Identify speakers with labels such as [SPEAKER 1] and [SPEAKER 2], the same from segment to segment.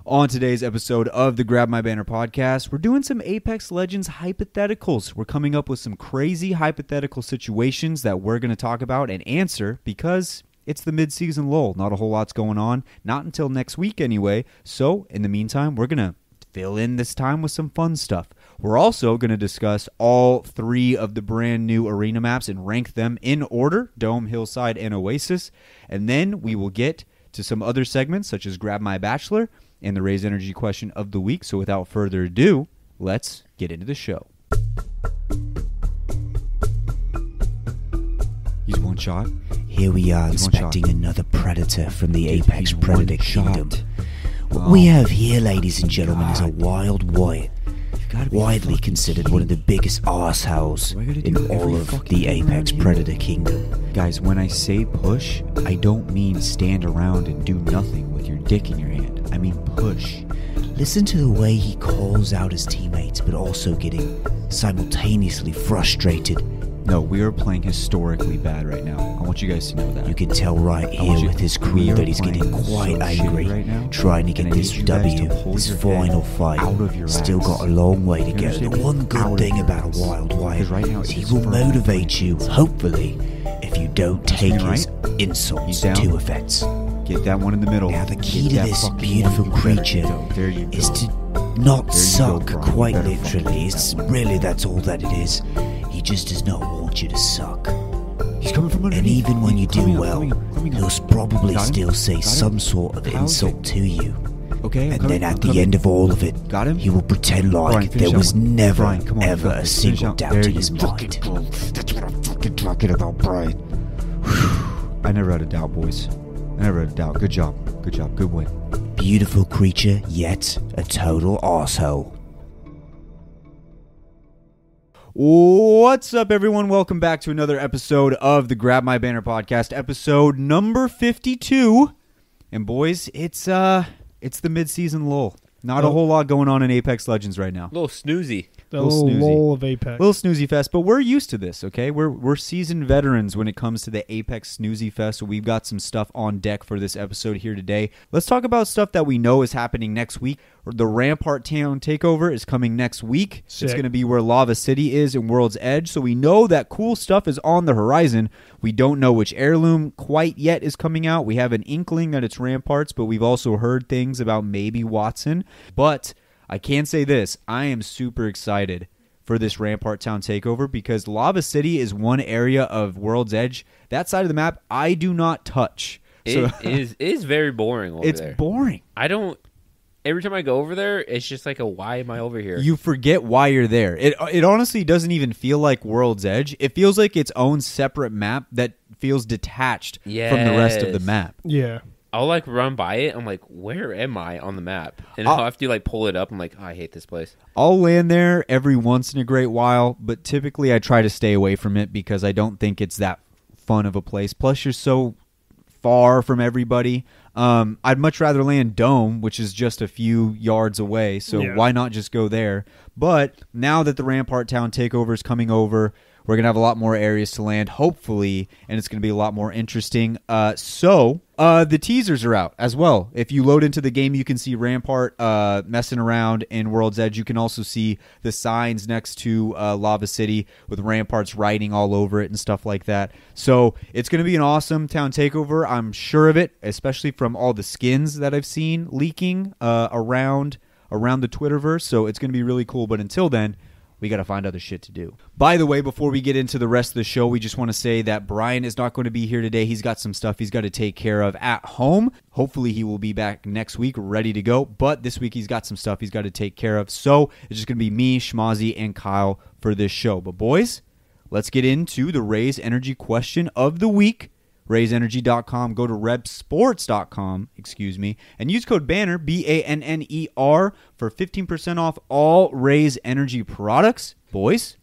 [SPEAKER 1] On today's episode of the Grab My Banner podcast, we're doing some Apex Legends hypotheticals. We're coming up with some crazy hypothetical situations that we're going to talk about and answer because it's the mid-season lull. Not a whole lot's going on, not until next week anyway. So, in the meantime, we're going to fill in this time with some fun stuff. We're also going to discuss all three of the brand new arena maps and rank them in order, Dome, Hillside, and Oasis. And then we will get to some other segments such as Grab My Bachelor and the Raise Energy question of the week. So without further ado, let's get into the show. He's one shot.
[SPEAKER 2] Here we are inspecting another predator from the Apex Predator Kingdom. What we have here, ladies and gentlemen, is a wild Wyatt, widely considered one of the biggest arseholes in all of the Apex Predator Kingdom.
[SPEAKER 1] Guys, when I say push, I don't mean stand around and do nothing with your dick in your hand. I mean push.
[SPEAKER 2] Listen to the way he calls out his teammates, but also getting simultaneously frustrated.
[SPEAKER 1] No, we are playing historically bad right now. I want you guys to know that.
[SPEAKER 2] You can tell right here with his crew that he's getting quite angry, trying to get this W, his final fight. Still got a long way to go. The one good thing about a wild Wyatt is he will motivate you, hopefully, if you don't take his insults to offense.
[SPEAKER 1] Get that one in the middle.
[SPEAKER 2] Now the key to this beautiful creature is to not suck, quite literally. It's really, that's all that it is. He just does not want you to suck.
[SPEAKER 1] He's coming from underneath.
[SPEAKER 2] And even when you do well, he'll probably still say some sort of insult to you.
[SPEAKER 1] Okay.
[SPEAKER 2] And then at the end of all of it, he will pretend like there was never, ever a single doubt in his mind.
[SPEAKER 1] That's what I'm fucking talking about, Brian. I never had a doubt, boys. I never had a doubt. Good job. Good job. Good win.
[SPEAKER 2] Beautiful creature, yet a total arsehole.
[SPEAKER 1] What's up, everyone? Welcome back to another episode of the Grab My Banner podcast, episode number 52. And boys, it's the mid-season lull. Not a whole lot going on in Apex Legends right now.
[SPEAKER 3] A little snoozy.
[SPEAKER 4] The little lull of Apex.
[SPEAKER 1] Little snoozy fest, but we're used to this, okay? We're seasoned veterans when it comes to the Apex snoozy fest, so we've got some stuff on deck for this episode here today. Let's talk about stuff that we know is happening next week. The Rampart Town takeover is coming next week.
[SPEAKER 4] Sick.
[SPEAKER 1] It's going to be where Lava City is in World's Edge, so we know that cool stuff is on the horizon. We don't know which heirloom quite yet is coming out. We have an inkling that it's Ramparts, but we've also heard things about maybe Watson. But I can say this, I am super excited for this Rampart Town takeover because Lava City is one area of World's Edge. That side of the map, I do not touch.
[SPEAKER 3] It is very boring over there.
[SPEAKER 1] It's boring.
[SPEAKER 3] Every time I go over there, it's just like why am I over here?
[SPEAKER 1] You forget why you're there. It honestly doesn't even feel like World's Edge. It feels like its own separate map that feels detached from the rest of the map.
[SPEAKER 4] Yeah.
[SPEAKER 3] I'll run by it. I'm like, where am I on the map? And I'll have to pull it up. I'm like, oh, I hate this place.
[SPEAKER 1] I'll land there every once in a great while, but typically I try to stay away from it because I don't think it's that fun of a place. Plus, you're so far from everybody. I'd much rather land Dome, which is just a few yards away, so why not just go there? But now that the Rampart Town takeover is coming over, we're going to have a lot more areas to land, hopefully, and it's going to be a lot more interesting. So the teasers are out as well. If you load into the game, you can see Rampart messing around in World's Edge. You can also see the signs next to Lava City with Ramparts writing all over it and stuff like that. So it's going to be an awesome town takeover. I'm sure of it, especially from all the skins that I've seen leaking around the Twitterverse. So it's going to be really cool. But until then, we got to find other shit to do. By the way, before we get into the rest of the show, we just want to say that Brian is not going to be here today. He's got some stuff he's got to take care of at home. Hopefully he will be back next week ready to go. But this week he's got some stuff he's got to take care of. So it's just going to be me, Schmozzy, and Kyle for this show. But boys, let's get into the Raise Energy question of the week. RaiseEnergy.com. Go to repsports.com, and use code BANNER, BANNER, for 15% off all Raise Energy products. Boys,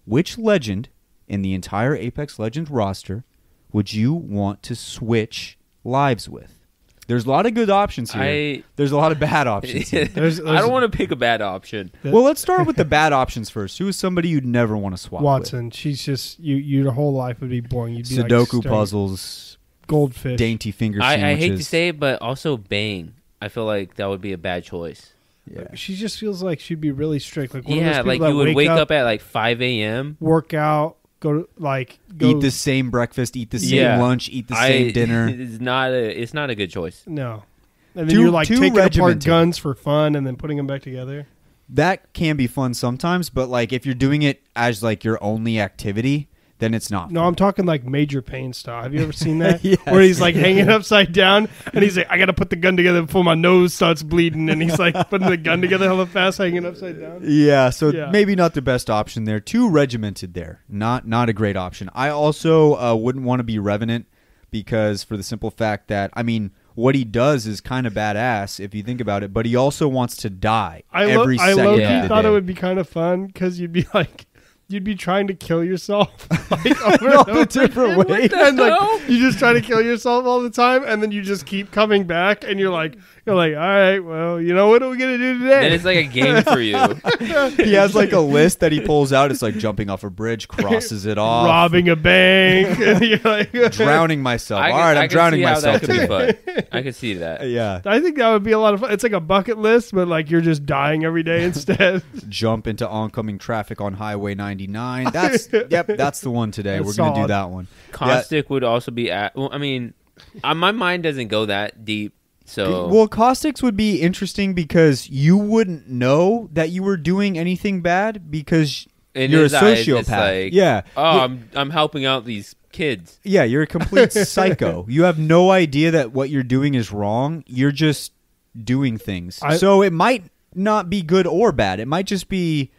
[SPEAKER 1] which legend in the entire Apex Legends roster would you want to switch lives with? There's a lot of good options here. There's a lot of bad options here.
[SPEAKER 3] I don't want to pick a bad option.
[SPEAKER 1] Well, let's start with the bad options first. Who is somebody you'd never want to swap
[SPEAKER 4] Watson.
[SPEAKER 1] with?
[SPEAKER 4] She's just, your whole life would be boring. You'd be
[SPEAKER 1] Sudoku puzzles.
[SPEAKER 4] Goldfish.
[SPEAKER 1] Dainty finger sandwiches.
[SPEAKER 3] I hate to say it, but also Bang. I feel like that would be a bad choice.
[SPEAKER 1] Yeah.
[SPEAKER 4] She just feels like she'd be really strict. Like one
[SPEAKER 3] Yeah,
[SPEAKER 4] of those
[SPEAKER 3] like
[SPEAKER 4] people
[SPEAKER 3] you
[SPEAKER 4] that
[SPEAKER 3] would wake up at like 5 a.m.
[SPEAKER 4] work out, go
[SPEAKER 1] eat the same breakfast, eat the same lunch, eat the same dinner.
[SPEAKER 3] It's not a good choice.
[SPEAKER 4] No. And then you're like taking apart
[SPEAKER 1] regimented
[SPEAKER 4] guns for fun and then putting them back together.
[SPEAKER 1] That can be fun sometimes, but like if you're doing it as like your only activity, then it's not.
[SPEAKER 4] No,
[SPEAKER 1] fun.
[SPEAKER 4] I'm talking like Major Payne style. Have you ever seen that?
[SPEAKER 1] Yes.
[SPEAKER 4] Where he's like hanging upside down and he's like, I got to put the gun together before my nose starts bleeding. And he's like putting the gun together hella fast, hanging upside down.
[SPEAKER 1] Yeah, so maybe not the best option there. Too regimented there. Not a great option. I also wouldn't want to be Revenant because for the simple fact that, I mean, what he does is kind of badass if you think about it, but he also wants to die every second of the day.
[SPEAKER 4] thought it would be kind of fun because you'd be like, you'd be trying to kill yourself like over and over
[SPEAKER 1] different ways.
[SPEAKER 4] And like you just try to kill yourself all the time and then you just keep coming back and you're like, all right, well, you know, what are we going to do today?
[SPEAKER 3] Then it's like a game for you.
[SPEAKER 1] He has like a list that he pulls out. It's like jumping off a bridge, crosses it off.
[SPEAKER 4] Robbing a bank. And you're like,
[SPEAKER 1] drowning myself. All right, I'm drowning myself.
[SPEAKER 3] That could be fun. I could see that.
[SPEAKER 1] Yeah.
[SPEAKER 4] I think that would be a lot of fun. It's like a bucket list, but like you're just dying every day instead.
[SPEAKER 1] Jump into oncoming traffic on Highway 99. That's the one today.
[SPEAKER 4] That's
[SPEAKER 1] We're going to do
[SPEAKER 4] solid.
[SPEAKER 1] that one.
[SPEAKER 3] Caustic would also be well, I mean, my mind doesn't go that deep. So
[SPEAKER 1] Well, caustics would be interesting because you wouldn't know that you were doing anything bad because
[SPEAKER 3] in
[SPEAKER 1] you're a
[SPEAKER 3] his eyes, it's
[SPEAKER 1] sociopath.
[SPEAKER 3] like,
[SPEAKER 1] Yeah.
[SPEAKER 3] Oh, I'm helping out these kids.
[SPEAKER 1] Yeah, you're a complete psycho. You have no idea that what you're doing is wrong. You're just doing things. So it might not be good or bad. It might just be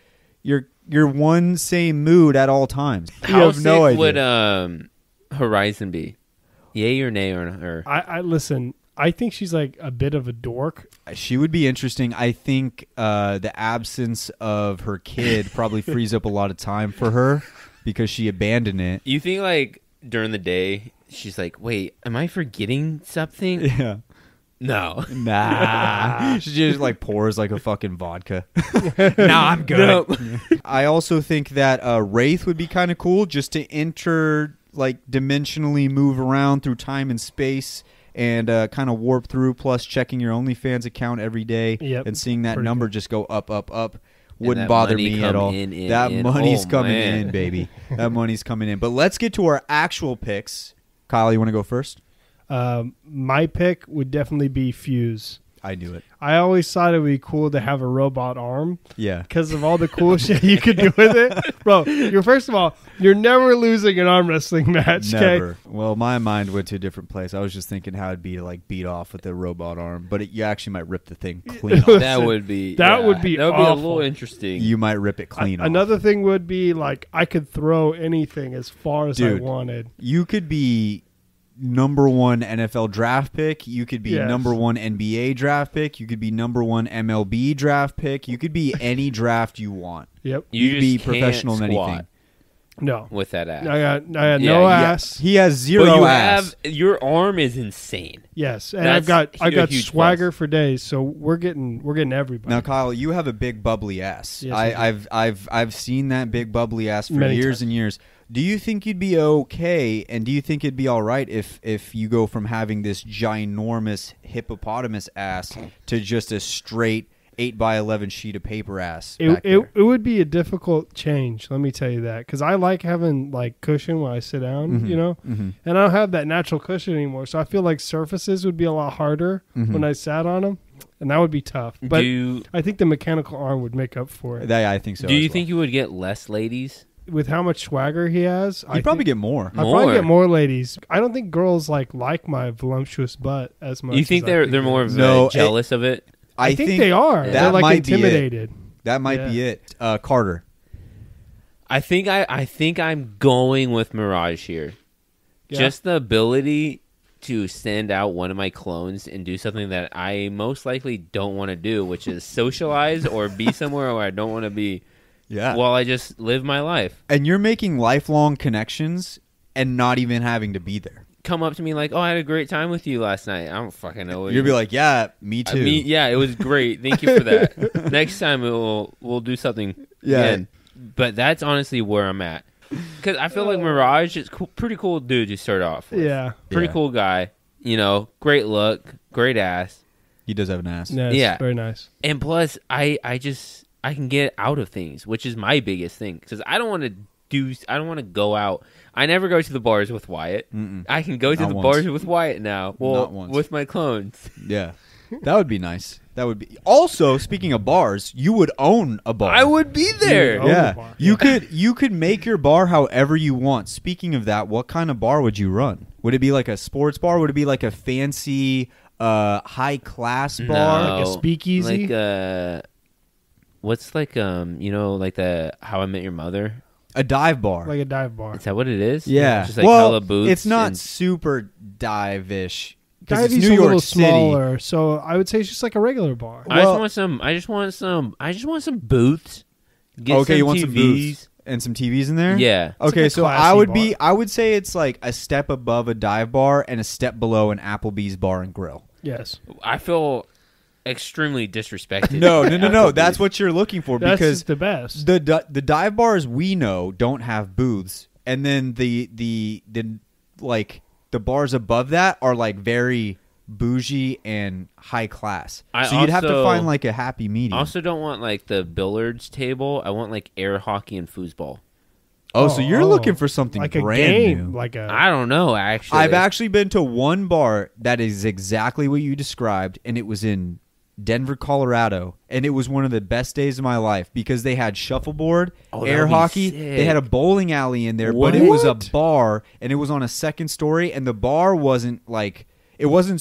[SPEAKER 1] your one same mood at all times. You
[SPEAKER 3] How
[SPEAKER 1] have no
[SPEAKER 3] sick
[SPEAKER 1] idea.
[SPEAKER 3] would Horizon be? Yay or nay or
[SPEAKER 4] I listen. I think she's like a bit of a dork.
[SPEAKER 1] She would be interesting. I think the absence of her kid probably frees up a lot of time for her because she abandoned it.
[SPEAKER 3] You think like during the day she's like, wait, am I forgetting something?
[SPEAKER 1] Yeah.
[SPEAKER 3] No.
[SPEAKER 1] Nah. She just like pours like a fucking vodka. Nah, I'm good.
[SPEAKER 3] Nope.
[SPEAKER 1] I also think that Wraith would be kind of cool just to dimensionally move around through time and space and kind of warp through, plus checking your OnlyFans account every day and seeing that number just go up, up, up. Wouldn't bother me at all. That money's coming in, baby. That money's coming in. But let's get to our actual picks. Kyle, you want to go first?
[SPEAKER 4] My pick would definitely be Fuse.
[SPEAKER 1] I knew it.
[SPEAKER 4] I always thought it would be cool to have a robot arm.
[SPEAKER 1] Yeah.
[SPEAKER 4] Because of all the cool shit you could do with it. Bro, first of all, you're never losing an arm wrestling match.
[SPEAKER 1] Never.
[SPEAKER 4] Okay?
[SPEAKER 1] Well, my mind went to a different place. I was just thinking how it'd be to like beat off with a robot arm, but you actually might rip the thing clean off.
[SPEAKER 3] That would be
[SPEAKER 4] awful.
[SPEAKER 3] a little interesting.
[SPEAKER 1] You might rip it clean off.
[SPEAKER 4] Another thing would be like I could throw anything as far as I wanted.
[SPEAKER 1] You could be number one NFL draft pick. You could be number one NBA draft pick. You could be number one MLB draft pick. You could be any draft you want.
[SPEAKER 4] Yep.
[SPEAKER 1] You could be
[SPEAKER 3] just
[SPEAKER 1] professional in
[SPEAKER 3] can't
[SPEAKER 1] anything.
[SPEAKER 3] squat
[SPEAKER 4] No.
[SPEAKER 3] with that ass.
[SPEAKER 4] I got no ass.
[SPEAKER 1] He has zero
[SPEAKER 3] But you
[SPEAKER 1] ass.
[SPEAKER 3] your arm is insane.
[SPEAKER 4] Yes, and
[SPEAKER 3] That's
[SPEAKER 4] I got
[SPEAKER 3] huge
[SPEAKER 4] swagger
[SPEAKER 3] plus.
[SPEAKER 4] for days. So we're getting everybody.
[SPEAKER 1] Now, Kyle, you have a big bubbly ass.
[SPEAKER 4] Yes, I
[SPEAKER 1] I've seen that big bubbly ass for
[SPEAKER 4] Many
[SPEAKER 1] years
[SPEAKER 4] times.
[SPEAKER 1] and years. Do you think you'd be okay, and do you think it'd be all right if you go from having this ginormous hippopotamus ass to just a straight 8x11 sheet of paper ass?
[SPEAKER 4] It would be a difficult change, let me tell you that, because I like having like cushion when I sit down, you know, and I don't have that natural cushion anymore. So I feel like surfaces would be a lot harder when I sat on them, and that would be tough. But I think the mechanical arm would make up for it.
[SPEAKER 1] I think so.
[SPEAKER 3] Do you think you would get less ladies?
[SPEAKER 4] With how much swagger he has,
[SPEAKER 1] You'd probably get more.
[SPEAKER 4] I'd probably get more ladies. I don't think girls like my voluptuous butt as much.
[SPEAKER 3] You think
[SPEAKER 4] as
[SPEAKER 3] they're more jealous of it?
[SPEAKER 4] I think they are.
[SPEAKER 1] That
[SPEAKER 4] They're like
[SPEAKER 1] might
[SPEAKER 4] intimidated.
[SPEAKER 1] That might be it. Carter.
[SPEAKER 3] I think I'm going with Mirage here.
[SPEAKER 4] Yeah.
[SPEAKER 3] Just the ability to send out one of my clones and do something that I most likely don't want to do, which is socialize or be somewhere where I don't want to be.
[SPEAKER 1] Yeah.
[SPEAKER 3] While I just live my life.
[SPEAKER 1] And you're making lifelong connections and not even having to be there.
[SPEAKER 3] Come up to me like, oh, I had a great time with you last night. I don't fucking know.
[SPEAKER 1] You'll be like, yeah, me too.
[SPEAKER 3] Yeah, it was great. Thank you for that. Next time we'll do something again. But that's honestly where I'm at. Because I feel like Mirage is pretty cool dude to start off with.
[SPEAKER 4] Yeah.
[SPEAKER 3] Pretty cool guy. You know, great look, great ass.
[SPEAKER 1] He does have an ass.
[SPEAKER 4] Nice.
[SPEAKER 3] Yeah.
[SPEAKER 4] Very nice.
[SPEAKER 3] And plus, I can get out of things, which is my biggest thing. Because I don't want to go out. I never go to the bars with Wyatt.
[SPEAKER 1] Mm-mm.
[SPEAKER 3] I can go to
[SPEAKER 1] Not
[SPEAKER 3] the
[SPEAKER 1] once.
[SPEAKER 3] bars with Wyatt now. Well,
[SPEAKER 1] Not once.
[SPEAKER 3] with my clones.
[SPEAKER 1] Yeah. That would be nice. That would be. Also, speaking of bars, you would own a bar.
[SPEAKER 3] I would be there.
[SPEAKER 4] Own a
[SPEAKER 1] Yeah.
[SPEAKER 4] bar.
[SPEAKER 1] You could make your bar however you want. Speaking of that, what kind of bar would you run? Would it be like a sports bar? Would it be like a fancy high class bar?
[SPEAKER 3] No.
[SPEAKER 4] Like a speakeasy?
[SPEAKER 3] Like what's like like the How I Met Your Mother?
[SPEAKER 1] A dive bar.
[SPEAKER 4] Like a dive bar.
[SPEAKER 3] Is that what it is?
[SPEAKER 1] Yeah.
[SPEAKER 3] Just like
[SPEAKER 1] well,
[SPEAKER 3] hella booths.
[SPEAKER 1] it's not
[SPEAKER 3] and-
[SPEAKER 1] super dive-ish. 'Cause it's
[SPEAKER 4] Divey's
[SPEAKER 1] New
[SPEAKER 4] a
[SPEAKER 1] York
[SPEAKER 4] little
[SPEAKER 1] City.
[SPEAKER 4] smaller, so I would say it's just like a regular bar.
[SPEAKER 3] I
[SPEAKER 1] Well-
[SPEAKER 3] just want some booths. Get
[SPEAKER 1] Okay,
[SPEAKER 3] some
[SPEAKER 1] you want some
[SPEAKER 3] TVs.
[SPEAKER 1] booths and some TVs in there?
[SPEAKER 3] Yeah.
[SPEAKER 1] Okay,
[SPEAKER 4] like a
[SPEAKER 1] so
[SPEAKER 4] classy
[SPEAKER 1] I would say it's like a step above a dive bar and a step below an Applebee's bar and grill.
[SPEAKER 4] Yes.
[SPEAKER 3] I feel extremely disrespected.
[SPEAKER 1] No.
[SPEAKER 3] Applebee's.
[SPEAKER 1] That's what you're looking for
[SPEAKER 4] That's
[SPEAKER 1] because
[SPEAKER 4] the best.
[SPEAKER 1] the dive bars we know don't have booths, and then the like the bars above that are like very bougie and high class. So you'd have to
[SPEAKER 3] also-
[SPEAKER 1] find like a happy medium.
[SPEAKER 3] I also don't want like the billiards table. I want like air hockey and foosball.
[SPEAKER 1] so you're looking for something
[SPEAKER 4] like a
[SPEAKER 1] brand
[SPEAKER 4] game,
[SPEAKER 1] new.
[SPEAKER 4] like a
[SPEAKER 3] I don't know. Actually,
[SPEAKER 1] I've actually been to one bar that is exactly what you described, and it was in Denver, Colorado, and it was one of the best days of my life because they had shuffleboard,
[SPEAKER 3] Oh,
[SPEAKER 1] air
[SPEAKER 3] that'd be
[SPEAKER 1] hockey.
[SPEAKER 3] sick.
[SPEAKER 1] They had a bowling alley in there, but it was a bar, and it was on a second story, and the bar wasn't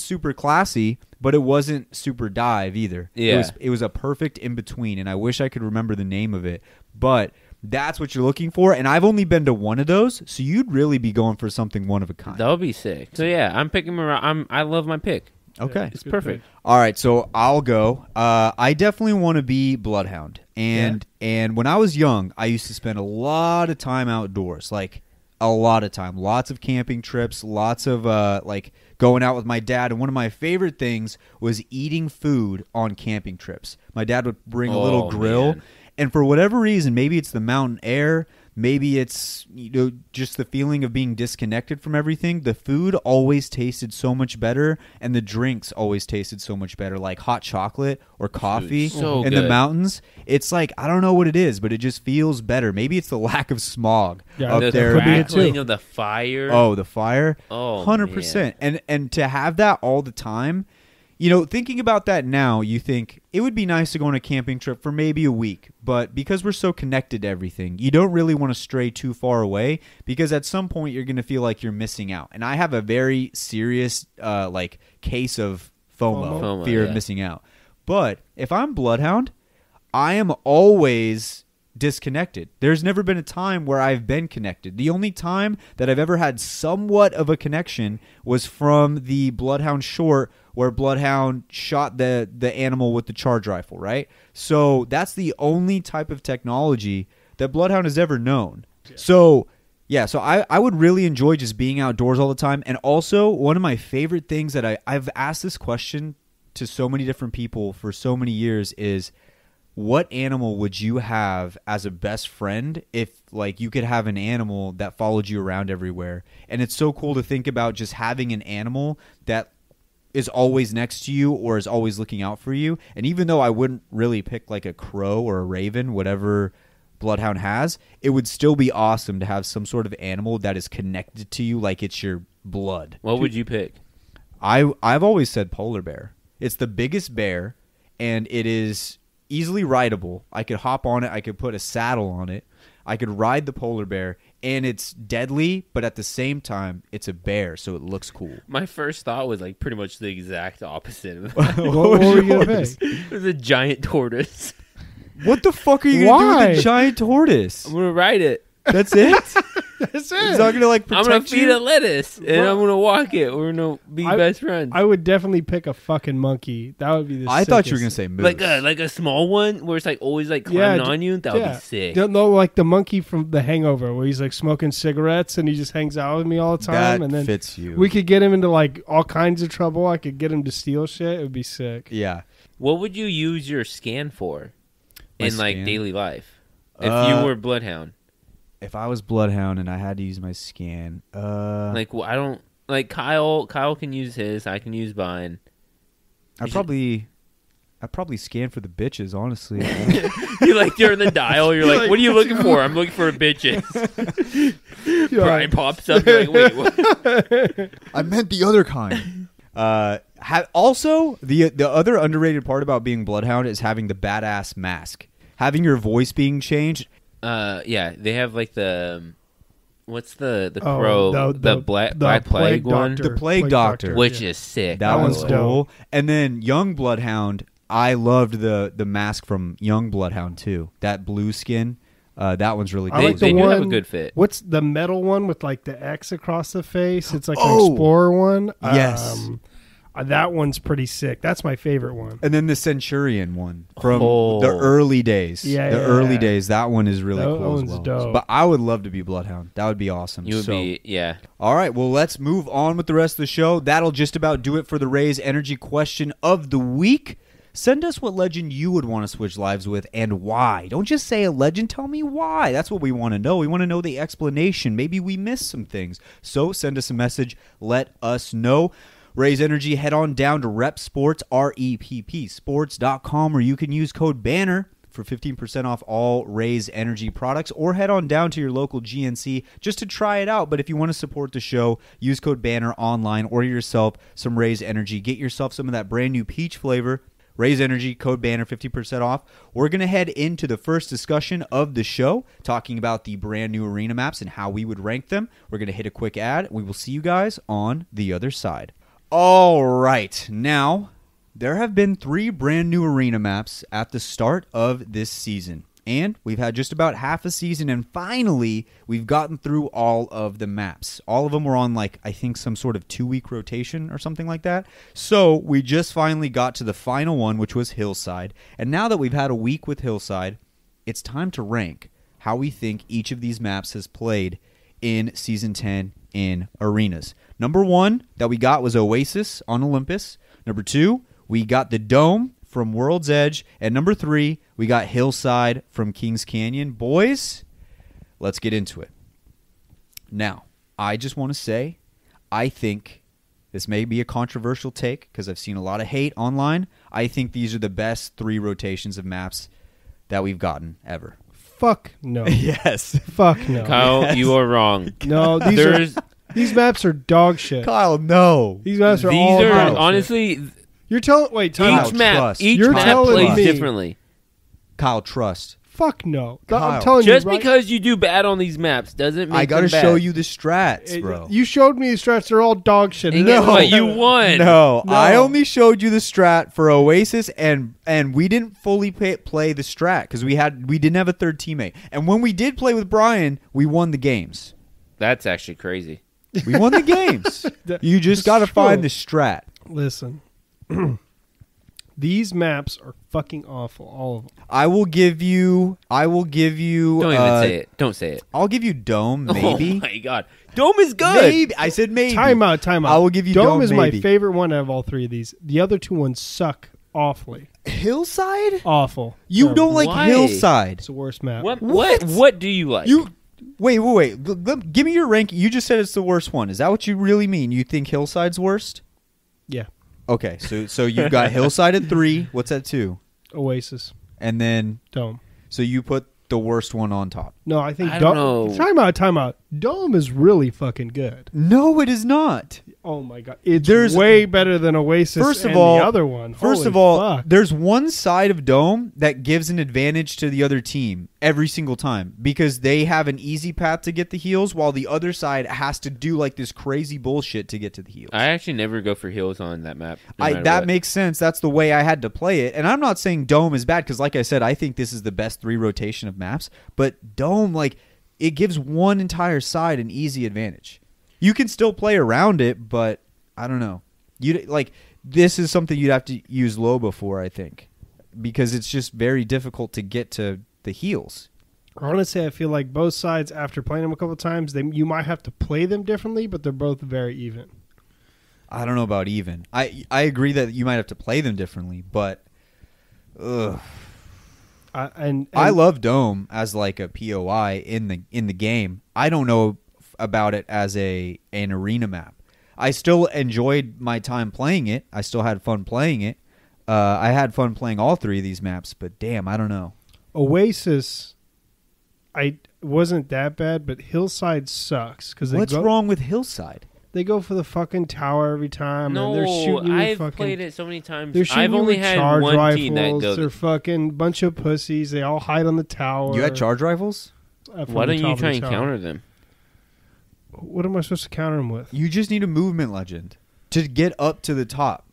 [SPEAKER 1] super classy, but it wasn't super dive either.
[SPEAKER 3] Yeah.
[SPEAKER 1] It was a perfect in between, and I wish I could remember the name of it, but that's what you're looking for, and I've only been to one of those, so you'd really be going for something one of a kind.
[SPEAKER 3] that would be sick. So yeah, I'm picking around. I love my pick.
[SPEAKER 1] Okay.
[SPEAKER 3] It's
[SPEAKER 4] Good
[SPEAKER 3] perfect.
[SPEAKER 1] All right, so I'll go. I definitely want to be Bloodhound, and when I was young, I used to spend a lot of time outdoors, like a lot of time, lots of camping trips, lots of like going out with my dad. And one of my favorite things was eating food on camping trips. My dad would bring a little
[SPEAKER 3] Oh,
[SPEAKER 1] grill,
[SPEAKER 3] man.
[SPEAKER 1] and for whatever reason, maybe it's the mountain air. Maybe it's just the feeling of being disconnected from everything. The food always tasted so much better, and the drinks always tasted so much better, like hot chocolate or coffee
[SPEAKER 3] so
[SPEAKER 1] in the
[SPEAKER 3] good.
[SPEAKER 1] mountains. It's like, I don't know what it is, but it just feels better. Maybe it's the lack of smog up
[SPEAKER 3] The
[SPEAKER 1] there.
[SPEAKER 4] could be it
[SPEAKER 3] crackling
[SPEAKER 4] too.
[SPEAKER 3] of the fire.
[SPEAKER 1] Oh, the fire.
[SPEAKER 3] Oh,
[SPEAKER 1] 100%. And to have that all the time, thinking about that now, you think it would be nice to go on a camping trip for maybe a week. But because we're so connected to everything, you don't really want to stray too far away because at some point you're going to feel like you're missing out. And I have a very serious case of FOMO, fear of missing out. But if I'm Bloodhound, I am always disconnected. There's never been a time where I've been connected. The only time that I've ever had somewhat of a connection was from the Bloodhound short where Bloodhound shot the animal with the charge rifle, right? So that's the only type of technology that Bloodhound has ever known. Yeah. So I would really enjoy just being outdoors all the time. And also, one of my favorite things that I've asked this question to so many different people for so many years is, what animal would you have as a best friend if you could have an animal that followed you around everywhere? And it's so cool to think about just having an animal that is always next to you or is always looking out for you. And even though I wouldn't really pick like a crow or a raven, whatever Bloodhound has, it would still be awesome to have some sort of animal that is connected to you like it's your blood.
[SPEAKER 3] What would you pick?
[SPEAKER 1] I've always said polar bear. It's the biggest bear, and it is easily rideable. I could hop on it. I could put a saddle on it. I could ride the polar bear, and it's deadly, but at the same time, it's a bear, so it looks cool.
[SPEAKER 3] My first thought was like pretty much the exact opposite of
[SPEAKER 1] What
[SPEAKER 4] What were you going to pick?
[SPEAKER 3] It was a giant tortoise.
[SPEAKER 1] What the fuck are you going to do
[SPEAKER 4] Why?
[SPEAKER 1] with a giant tortoise?
[SPEAKER 3] I'm gonna ride it.
[SPEAKER 1] That's it?
[SPEAKER 4] That's
[SPEAKER 1] It's
[SPEAKER 4] it.
[SPEAKER 1] not going to protect
[SPEAKER 3] I'm gonna feed
[SPEAKER 1] you?
[SPEAKER 3] it lettuce, and I'm gonna walk it. We're gonna be best friends.
[SPEAKER 4] I would definitely pick a fucking monkey. That would be the
[SPEAKER 1] I thought you were going to
[SPEAKER 4] sickest.
[SPEAKER 1] say moose.
[SPEAKER 3] like a small one where it's always climbing on you. That would be sick.
[SPEAKER 4] Don't know, like the monkey from The Hangover, where he's smoking cigarettes and he just hangs out with me all the time.
[SPEAKER 1] That
[SPEAKER 4] and then
[SPEAKER 1] fits you.
[SPEAKER 4] we could get him into all kinds of trouble. I could get him to steal shit. It would be sick.
[SPEAKER 1] Yeah.
[SPEAKER 3] What would you use your scan for
[SPEAKER 1] My
[SPEAKER 3] in
[SPEAKER 1] scan?
[SPEAKER 3] daily life if you were Bloodhound?
[SPEAKER 1] If I was Bloodhound and I had to use my scan,
[SPEAKER 3] I don't Kyle can use his. I can use mine.
[SPEAKER 1] I probably scan for the bitches, honestly.
[SPEAKER 3] You're like during the dial. You're like, what are you looking for? I'm looking for bitches. Brian pops up. You're like, wait, what?
[SPEAKER 1] I meant the other kind. Also, the other underrated part about being Bloodhound is having the badass mask, having your voice being changed.
[SPEAKER 3] Yeah, they have like the what's the
[SPEAKER 4] Black
[SPEAKER 3] Plague one,
[SPEAKER 1] the Plague Doctor,
[SPEAKER 3] which is sick.
[SPEAKER 1] That one's cool. And then Young Bloodhound, I loved the mask from Young Bloodhound too. That blue skin, that one's really cool.
[SPEAKER 3] They do have a good fit.
[SPEAKER 4] What's the metal one with like the X across the face? It's like an Explorer one.
[SPEAKER 1] Yes.
[SPEAKER 4] That one's pretty sick. That's my favorite one.
[SPEAKER 1] And then the Centurion one from the early days. Early days. That one is really cool as well.
[SPEAKER 4] Dope.
[SPEAKER 1] But I would love to be Bloodhound. That would be awesome.
[SPEAKER 3] You would be, yeah.
[SPEAKER 1] All right, well, let's move on with the rest of the show. That'll just about do it for the Raise Energy question of the week. Send us what legend you would want to switch lives with and why. Don't just say a legend. Tell me why. That's what we want to know. We want to know the explanation. Maybe we missed some things. So send us a message. Let us know. Raise Energy, head on down to Rep Sports, REPP Sports.com, where you can use code BANNER for 15% off all Raise Energy products, or head on down to your local GNC just to try it out. But if you want to support the show, use code BANNER online, order yourself some Raise Energy. Get yourself some of that brand new peach flavor. Raise Energy, code BANNER, 50% off. We're going to head into the first discussion of the show, talking about the brand new arena maps and how we would rank them. We're going to hit a quick ad. We will see you guys on the other side. All right, now there have been 3 brand new arena maps at the start of this season, and we've had just about half a season, and finally we've gotten through all of the maps. All of them were on, like, I think some sort of 2-week rotation or something like that. So we just finally got to the final one, which was Hillside, and now that we've had a week with Hillside, it's time to rank how we think each of these maps has played in Season 10 in arenas. Number 1 that we got was Oasis on Olympus. Number 2, we got the Dome from World's Edge. And number 3, we got Hillside from Kings Canyon. Boys, let's get into it. Now, I just want to say, I think this may be a controversial take because I've seen a lot of hate online. I think these are the best 3 rotations of maps that we've gotten ever.
[SPEAKER 4] Fuck no.
[SPEAKER 1] Yes.
[SPEAKER 4] Fuck no.
[SPEAKER 3] Kyle,
[SPEAKER 1] Yes.
[SPEAKER 3] You are wrong.
[SPEAKER 4] No, these maps are dog shit.
[SPEAKER 1] Kyle, no.
[SPEAKER 4] These maps are all
[SPEAKER 3] These are
[SPEAKER 4] dog shit.
[SPEAKER 3] honestly
[SPEAKER 4] You're telling
[SPEAKER 1] Kyle,
[SPEAKER 3] each map
[SPEAKER 1] trust.
[SPEAKER 4] You're
[SPEAKER 3] map
[SPEAKER 4] telling
[SPEAKER 3] plays
[SPEAKER 4] me-
[SPEAKER 3] differently.
[SPEAKER 1] Kyle, trust.
[SPEAKER 4] Fuck no.
[SPEAKER 1] Kyle.
[SPEAKER 4] I'm telling
[SPEAKER 3] Just
[SPEAKER 4] you, right?
[SPEAKER 3] because you do bad on these maps doesn't make
[SPEAKER 1] I got to
[SPEAKER 3] them
[SPEAKER 1] show
[SPEAKER 3] bad.
[SPEAKER 1] you the strats, bro.
[SPEAKER 4] You showed me the strats. They're all dog shit.
[SPEAKER 3] And guess what? You won.
[SPEAKER 1] No,
[SPEAKER 4] No.
[SPEAKER 1] I only showed you the strat for Oasis, and we didn't fully play the strat because we didn't have a third teammate. And when we did play with Brian, we won the games.
[SPEAKER 3] That's actually crazy.
[SPEAKER 1] We won the games. You just got to
[SPEAKER 4] true.
[SPEAKER 1] find the strat.
[SPEAKER 4] Listen. These maps are fucking awful. All of them.
[SPEAKER 1] I will give you.
[SPEAKER 3] Don't even say it. Don't say it.
[SPEAKER 1] I'll give you Dome, maybe.
[SPEAKER 3] Oh my god, Dome is good.
[SPEAKER 1] Maybe I said maybe.
[SPEAKER 4] Time out.
[SPEAKER 1] I will give you
[SPEAKER 4] Dome
[SPEAKER 1] Dome
[SPEAKER 4] is
[SPEAKER 1] maybe.
[SPEAKER 4] my favorite one out of all 3 of these. The other 2 ones suck awfully.
[SPEAKER 1] Hillside?
[SPEAKER 4] Awful.
[SPEAKER 1] You
[SPEAKER 4] Terrible.
[SPEAKER 1] don't like
[SPEAKER 3] Why?
[SPEAKER 1] Hillside?
[SPEAKER 4] It's the worst map.
[SPEAKER 3] What do you like?
[SPEAKER 1] You wait. Give me your ranking. You just said it's the worst one. Is that what you really mean? You think Hillside's worst?
[SPEAKER 4] Yeah.
[SPEAKER 1] Okay, so you've got Hillside at 3. What's at 2?
[SPEAKER 4] Oasis.
[SPEAKER 1] And then
[SPEAKER 4] Dome.
[SPEAKER 1] so you put the worst one on top.
[SPEAKER 4] No, I think
[SPEAKER 3] I don't know.
[SPEAKER 4] Time out. Dome is really fucking good.
[SPEAKER 1] No, it is not.
[SPEAKER 4] Oh my god, it's
[SPEAKER 1] There's-
[SPEAKER 4] way better than Oasis.
[SPEAKER 1] First of
[SPEAKER 4] and
[SPEAKER 1] all-
[SPEAKER 4] the other one.
[SPEAKER 1] First
[SPEAKER 4] Holy
[SPEAKER 1] of all,
[SPEAKER 4] fuck.
[SPEAKER 1] there's one side of Dome that gives an advantage to the other team every single time because they have an easy path to get the heals while the other side has to do like this crazy bullshit to get to the heals.
[SPEAKER 3] I actually never go for heals on that map. no matter
[SPEAKER 1] That
[SPEAKER 3] what.
[SPEAKER 1] makes sense. That's the way I had to play it. And I'm not saying Dome is bad because like I said, I think this is the best 3 rotation of maps. But Dome, like, it gives one entire side an easy advantage. You can still play around it, but I don't know. This is something you'd have to use Loba for, I think, because it's just very difficult to get to the heals.
[SPEAKER 4] Honestly, I feel like both sides, after playing them a couple times, you might have to play them differently, but they're both very even.
[SPEAKER 1] I don't know about even. I agree that you might have to play them differently, but ugh. I love Dome as like a POI in the game. I don't know about it as an arena map. I still enjoyed my time playing it. I still had fun playing it, I had fun playing all 3 of these maps, but damn, I don't know.
[SPEAKER 4] Oasis, I wasn't that bad, but Hillside sucks.
[SPEAKER 1] What's wrong with Hillside?
[SPEAKER 4] They go for the fucking tower every time.
[SPEAKER 3] No,
[SPEAKER 4] and they're shooting
[SPEAKER 3] I've
[SPEAKER 4] fucking,
[SPEAKER 3] played it so many times.
[SPEAKER 4] They're shooting
[SPEAKER 3] I've only had
[SPEAKER 4] charge
[SPEAKER 3] one
[SPEAKER 4] rifles.
[SPEAKER 3] team that goes.
[SPEAKER 4] They're fucking bunch of pussies. They all hide on the tower.
[SPEAKER 1] You had charge rifles?
[SPEAKER 3] Why don't you try and counter them?
[SPEAKER 4] What am I supposed to counter them with?
[SPEAKER 1] You just need a movement legend to get up to the top.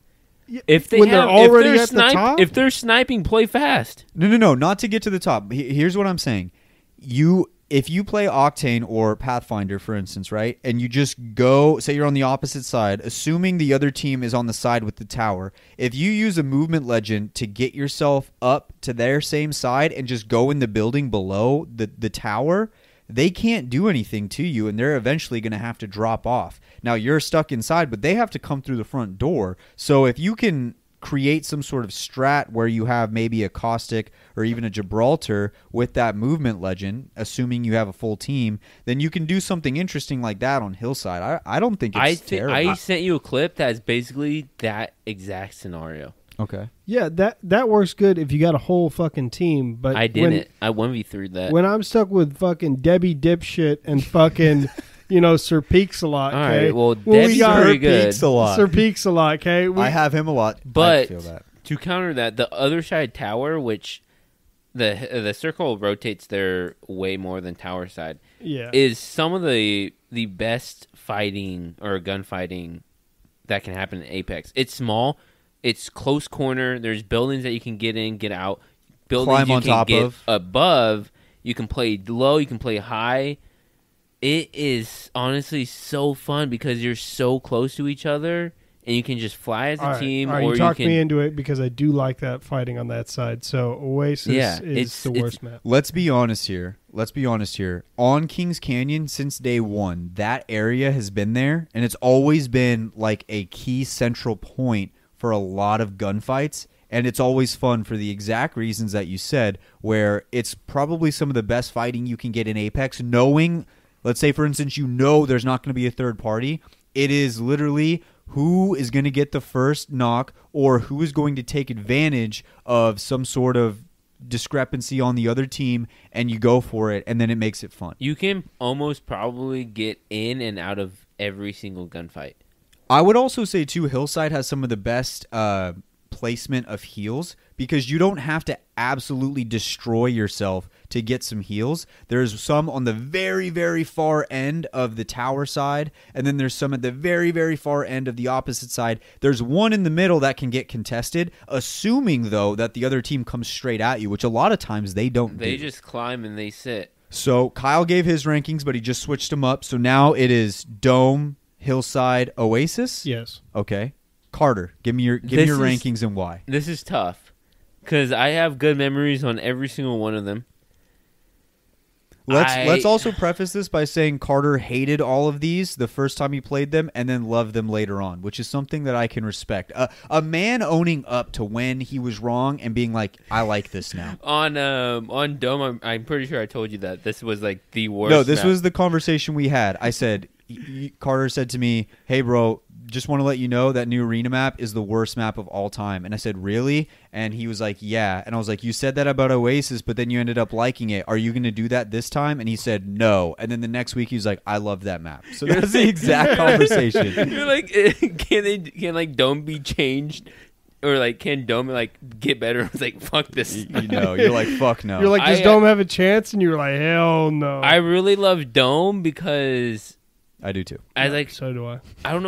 [SPEAKER 3] If they
[SPEAKER 4] When they're already at the top?
[SPEAKER 3] if they're sniping, play fast.
[SPEAKER 1] No, not to get to the top. Here's what I'm saying. If you play Octane or Pathfinder, for instance, right, and you just go, say you're on the opposite side, assuming the other team is on the side with the tower, if you use a movement legend to get yourself up to their same side and just go in the building below the tower, they can't do anything to you, and they're eventually going to have to drop off. Now, you're stuck inside, but they have to come through the front door. So if you can create some sort of strat where you have maybe a Caustic or even a Gibraltar with that movement legend, assuming you have a full team, then you can do something interesting like that on Hillside. I don't think it's terrible.
[SPEAKER 3] I sent you a clip that's basically that exact scenario.
[SPEAKER 1] Okay.
[SPEAKER 4] Yeah, that works good if you got a whole fucking team. But
[SPEAKER 3] I didn't. I 1v3'd that.
[SPEAKER 4] When I'm stuck with fucking Debbie Dipshit and fucking... Sir Peaks a lot.
[SPEAKER 3] All
[SPEAKER 4] okay?
[SPEAKER 3] right, well, Debbie's pretty good.
[SPEAKER 4] Sir Peaks a lot. Okay,
[SPEAKER 1] I have him a lot.
[SPEAKER 3] But
[SPEAKER 1] I feel that.
[SPEAKER 3] To counter that, the other side tower, which the circle rotates there way more than tower side, is some of the best fighting or gunfighting that can happen in Apex. It's small, it's close corner. There's buildings that you can get in, get out. Buildings
[SPEAKER 1] climb
[SPEAKER 3] you
[SPEAKER 1] on
[SPEAKER 3] can
[SPEAKER 1] top
[SPEAKER 3] get
[SPEAKER 1] of.
[SPEAKER 3] Above. You can play low. You can play high. It is honestly so fun because you're so close to each other, and you can just fly as a team.
[SPEAKER 4] All right,
[SPEAKER 3] or
[SPEAKER 4] you talked
[SPEAKER 3] can,
[SPEAKER 4] me into it because I do like that fighting on that side. So Oasis is the worst map.
[SPEAKER 1] Let's be honest here. On Kings Canyon, since day one, that area has been there, and it's always been like a key central point for a lot of gunfights. And it's always fun for the exact reasons that you said, where it's probably some of the best fighting you can get in Apex, knowing... Let's say, for instance, there's not going to be a third party. It is literally who is going to get the first knock or who is going to take advantage of some sort of discrepancy on the other team, and you go for it, and then it makes it fun.
[SPEAKER 3] You can almost probably get in and out of every single gunfight.
[SPEAKER 1] I would also say, too, Hillside has some of the best placement of heals because you don't have to absolutely destroy yourself to get some heals. There's some on the very, very far end of the tower side, and then there's some at the very, very far end of the opposite side. There's one in the middle that can get contested, assuming, though, that the other team comes straight at you, which a lot of times they don't do.
[SPEAKER 3] They just climb and they sit.
[SPEAKER 1] So Kyle gave his rankings, but he just switched them up. So now it is Dome, Hillside, Oasis?
[SPEAKER 4] Yes.
[SPEAKER 1] Okay. Carter, give me your rankings and why.
[SPEAKER 3] This is tough because I have good memories on every single one of them.
[SPEAKER 1] Let's also preface this by saying Carter hated all of these the first time he played them and then loved them later on, which is something that I can respect. A man owning up to when he was wrong and being like, I like this now.
[SPEAKER 3] On Dome, I'm pretty sure I told you that this was like the worst.
[SPEAKER 1] No, this
[SPEAKER 3] map.
[SPEAKER 1] was the conversation we had. I said, Carter said to me, hey, bro, just want to let you know that new arena map is the worst map of all time. And I said, really? And he was like, yeah. And I was like, you said that about Oasis, but then you ended up liking it. Are you going to do that this time? And he said, no. And then the next week he was like, I love that map. So that's the exact conversation.
[SPEAKER 3] You're like, can Dome be changed? Or like, can Dome like get better? I was like, fuck this.
[SPEAKER 1] You're like, fuck no.
[SPEAKER 4] You're like, does Dome have a chance? And you're like, hell no.
[SPEAKER 3] I really love Dome because
[SPEAKER 1] I do too.
[SPEAKER 4] So do I.
[SPEAKER 3] I don't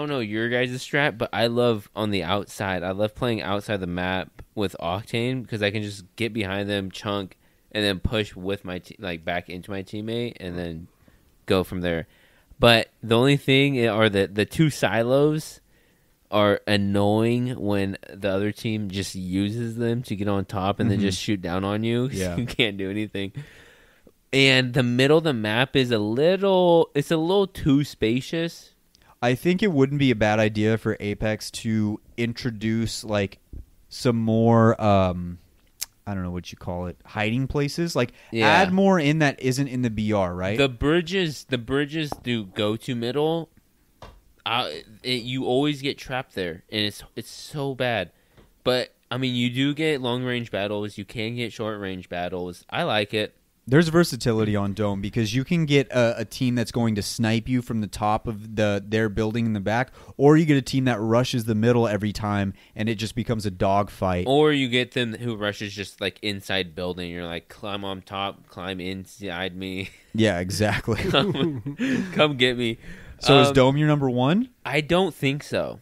[SPEAKER 3] know your guys' strat, but I love on the outside. I love playing outside the map with Octane because I can just get behind them, chunk, and then push with my back into my teammate, and then go from there. But the only thing are the two silos are annoying when the other team just uses them to get on top and then just shoot down on you. Yeah. You can't do anything. And the middle of the map is a little too spacious.
[SPEAKER 1] I think it wouldn't be a bad idea for Apex to introduce like some more I don't know what you call it, hiding places. Like add more in that isn't in the BR, right?
[SPEAKER 3] The bridges do go to middle. You always get trapped there, and it's so bad. But I mean, you do get long-range battles. You can get short-range battles. I like it.
[SPEAKER 1] There's versatility on Dome because you can get a team that's going to snipe you from the top of their building in the back, or you get a team that rushes the middle every time, and it just becomes a dogfight.
[SPEAKER 3] Or you get them who rushes just like inside building. You're like, climb on top, climb inside me.
[SPEAKER 1] Yeah, exactly.
[SPEAKER 3] Come get me.
[SPEAKER 1] So is Dome your number one?
[SPEAKER 3] I don't think so.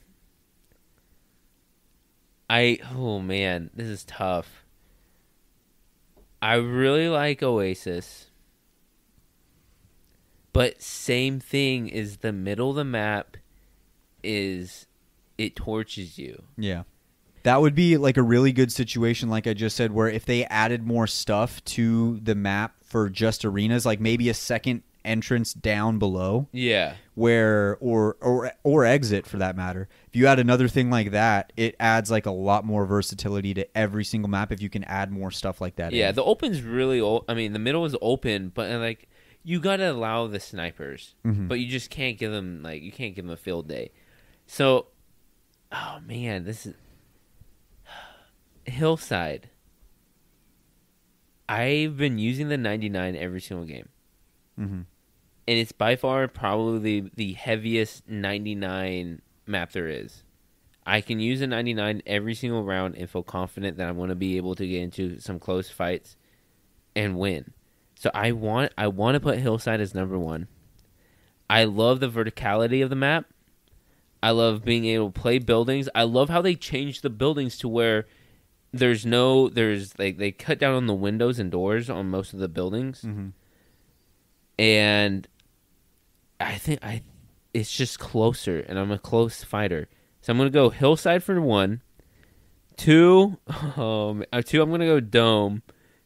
[SPEAKER 3] Oh man, this is tough. I really like Oasis. But same thing is the middle of the map is it torches you.
[SPEAKER 1] Yeah. That would be like a really good situation, like I just said, where if they added more stuff to the map for just arenas, like maybe a second entrance down below.
[SPEAKER 3] Yeah.
[SPEAKER 1] Where or exit for that matter. If you add another thing like that, it adds like a lot more versatility to every single map if you can add more stuff like that.
[SPEAKER 3] Yeah,
[SPEAKER 1] in.
[SPEAKER 3] the open's really I mean, the middle is open, but like you got to allow the snipers, but you just can't give them a field day. So, oh man, this is Hillside. I've been using the 99 every single game.
[SPEAKER 1] Mm-hmm.
[SPEAKER 3] And it's by far probably the heaviest 99 map there is. I can use a 99 every single round and feel confident that I'm going to be able to get into some close fights and win. So I want to put Hillside as number one. I love the verticality of the map. I love being able to play buildings. I love how they changed the buildings to where there's like they cut down on the windows and doors on most of the buildings.
[SPEAKER 1] Mm-hmm.
[SPEAKER 3] And I think it's just closer, and I'm a close fighter. So I'm going to go Hillside for 1. 2, I'm going to go Dome.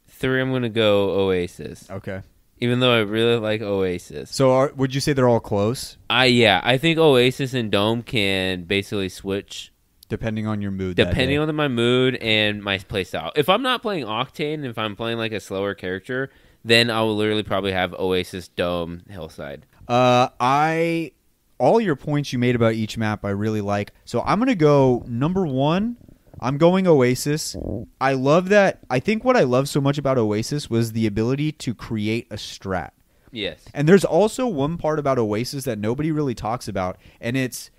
[SPEAKER 3] 3, I'm going to go Oasis.
[SPEAKER 1] Okay.
[SPEAKER 3] Even though I really like Oasis.
[SPEAKER 1] So would you say they're all close?
[SPEAKER 3] I think Oasis and Dome can basically switch.
[SPEAKER 1] Depending on your mood.
[SPEAKER 3] Depending on my mood and my playstyle. If I'm not playing Octane, if I'm playing like a slower character, then I will literally probably have Oasis, Dome, Hillside.
[SPEAKER 1] All your points you made about each map I really like. So I'm going to go number 1. I'm going Oasis. I love that. I think what I love so much about Oasis was the ability to create a strat.
[SPEAKER 3] Yes.
[SPEAKER 1] And there's also one part about Oasis that nobody really talks about, and it's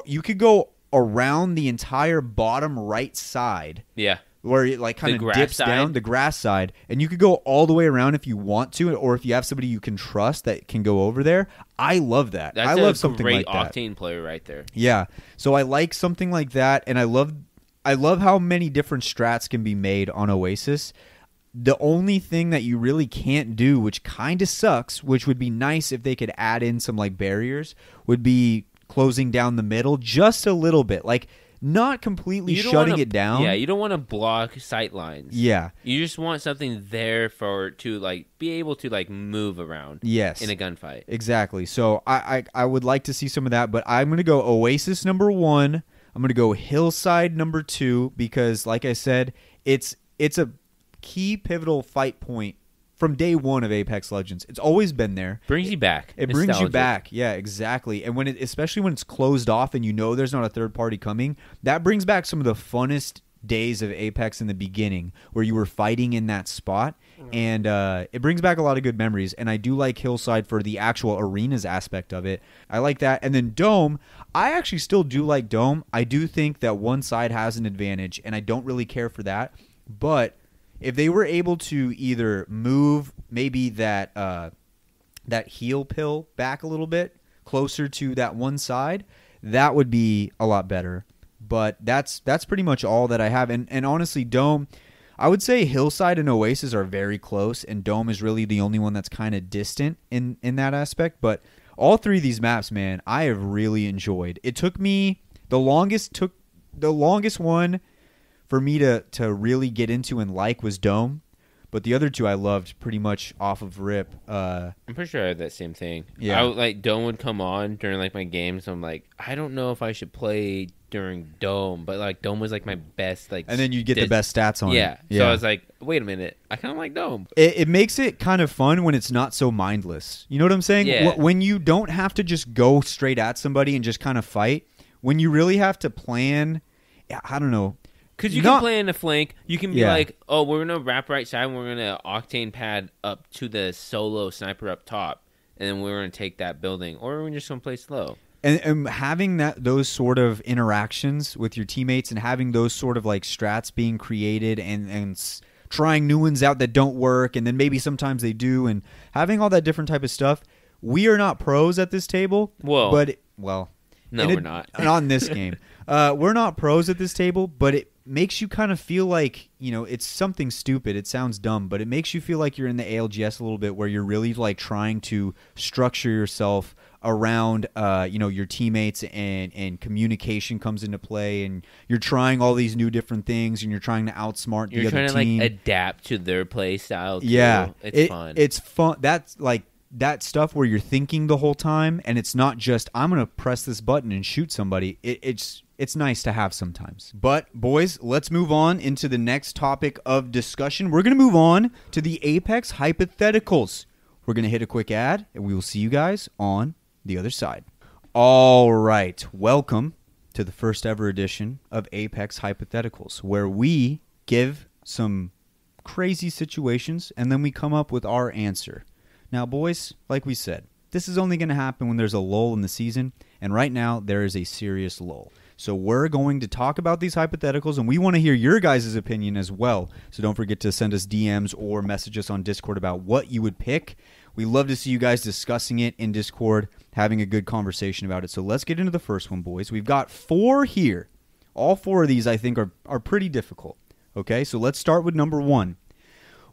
[SPEAKER 1] you could go around the entire bottom right side.
[SPEAKER 3] Yeah.
[SPEAKER 1] Where it like kind of dips down the grass side, and you could go all the way around if you want to, or if you have somebody you can trust that can go over there. I love that. I love something like that.
[SPEAKER 3] That's a great Octane player right there.
[SPEAKER 1] Yeah. So I like something like that, and I love how many different strats can be made on Oasis. The only thing that you really can't do, which kind of sucks, which would be nice if they could add in some like barriers, would be closing down the middle just a little bit. Like, not completely shutting it down.
[SPEAKER 3] Yeah, you don't want to block sight lines.
[SPEAKER 1] Yeah.
[SPEAKER 3] You just want something there to like be able to like move around.
[SPEAKER 1] Yes.
[SPEAKER 3] In a gunfight.
[SPEAKER 1] Exactly. So I would like to see some of that, but I'm going to go Oasis number 1. I'm going to go Hillside number 2 because, like I said, it's a key pivotal fight point from day one of Apex Legends. It's always been there.
[SPEAKER 3] Brings you back.
[SPEAKER 1] It brings you back. Yeah, exactly. And especially when it's closed off and you know there's not a third party coming, that brings back some of the funnest days of Apex in the beginning where you were fighting in that spot. And it brings back a lot of good memories. And I do like Hillside for the actual arenas aspect of it. I like that. And then Dome, I actually still do like Dome. I do think that one side has an advantage, and I don't really care for that. But if they were able to either move maybe that heal pill back a little bit closer to that one side, that would be a lot better. But that's pretty much all that I have. And honestly, Dome, I would say Hillside and Oasis are very close, and Dome is really the only one that's kind of distant in that aspect. But all three of these maps, man, I have really enjoyed. It took me the longest one for me to really get into and like was Dome, but the other two I loved pretty much off of rip.
[SPEAKER 3] I'm pretty sure I had that same thing.
[SPEAKER 1] Yeah.
[SPEAKER 3] Like Dome would come on during like my games. So I'm like, I don't know if I should play during Dome, but like Dome was like my best like.
[SPEAKER 1] And then you get the best stats on it.
[SPEAKER 3] Yeah. So I was like, wait a minute, I kind of like Dome.
[SPEAKER 1] It makes it kind of fun when it's not so mindless. You know what I'm saying?
[SPEAKER 3] Yeah.
[SPEAKER 1] When you don't have to just go straight at somebody and just kind of fight. When you really have to plan, I don't know.
[SPEAKER 3] Because you can play in the flank. You can be like, oh, we're going to wrap right side, and we're going to octane pad up to the solo sniper up top, and then we're going to take that building. Or we're just going to play slow.
[SPEAKER 1] And having those sort of interactions with your teammates and having those sort of like strats being created and trying new ones out that don't work, and then maybe sometimes they do, and having all that different type of stuff. We are not pros at this table.
[SPEAKER 3] Whoa.
[SPEAKER 1] No,
[SPEAKER 3] we're not.
[SPEAKER 1] Not in this game. We're not pros at this table, but it makes you kind of feel like, it's something stupid. It sounds dumb, but it makes you feel like you're in the ALGS a little bit, where you're really like trying to structure yourself around, your teammates, and communication comes into play, and you're trying all these new different things, and you're trying to outsmart the other team.
[SPEAKER 3] You're trying to like adapt to their play style. Too.
[SPEAKER 1] Yeah,
[SPEAKER 3] it's fun.
[SPEAKER 1] It's fun. That's like that stuff where you're thinking the whole time, and it's not just I'm gonna press this button and shoot somebody. It's nice to have sometimes. But boys, let's move on into the next topic of discussion. We're gonna move on to the Apex hypotheticals. We're gonna hit a quick ad, and we will see you guys on the other side. All right, welcome to the first ever edition of Apex Hypotheticals, where we give some crazy situations and then we come up with our answer. Now, boys, like we said, this is only going to happen when there's a lull in the season, and right now there is a serious lull. So we're going to talk about these hypotheticals, and we want to hear your guys' opinion as well. So don't forget to send us DMs or message us on Discord about what you would pick. We love to see you guys discussing it in Discord, having a good conversation about it. So let's get into the first one, boys. We've got 4 here. All 4 of these, I think, are pretty difficult. Okay, so let's start with number 1.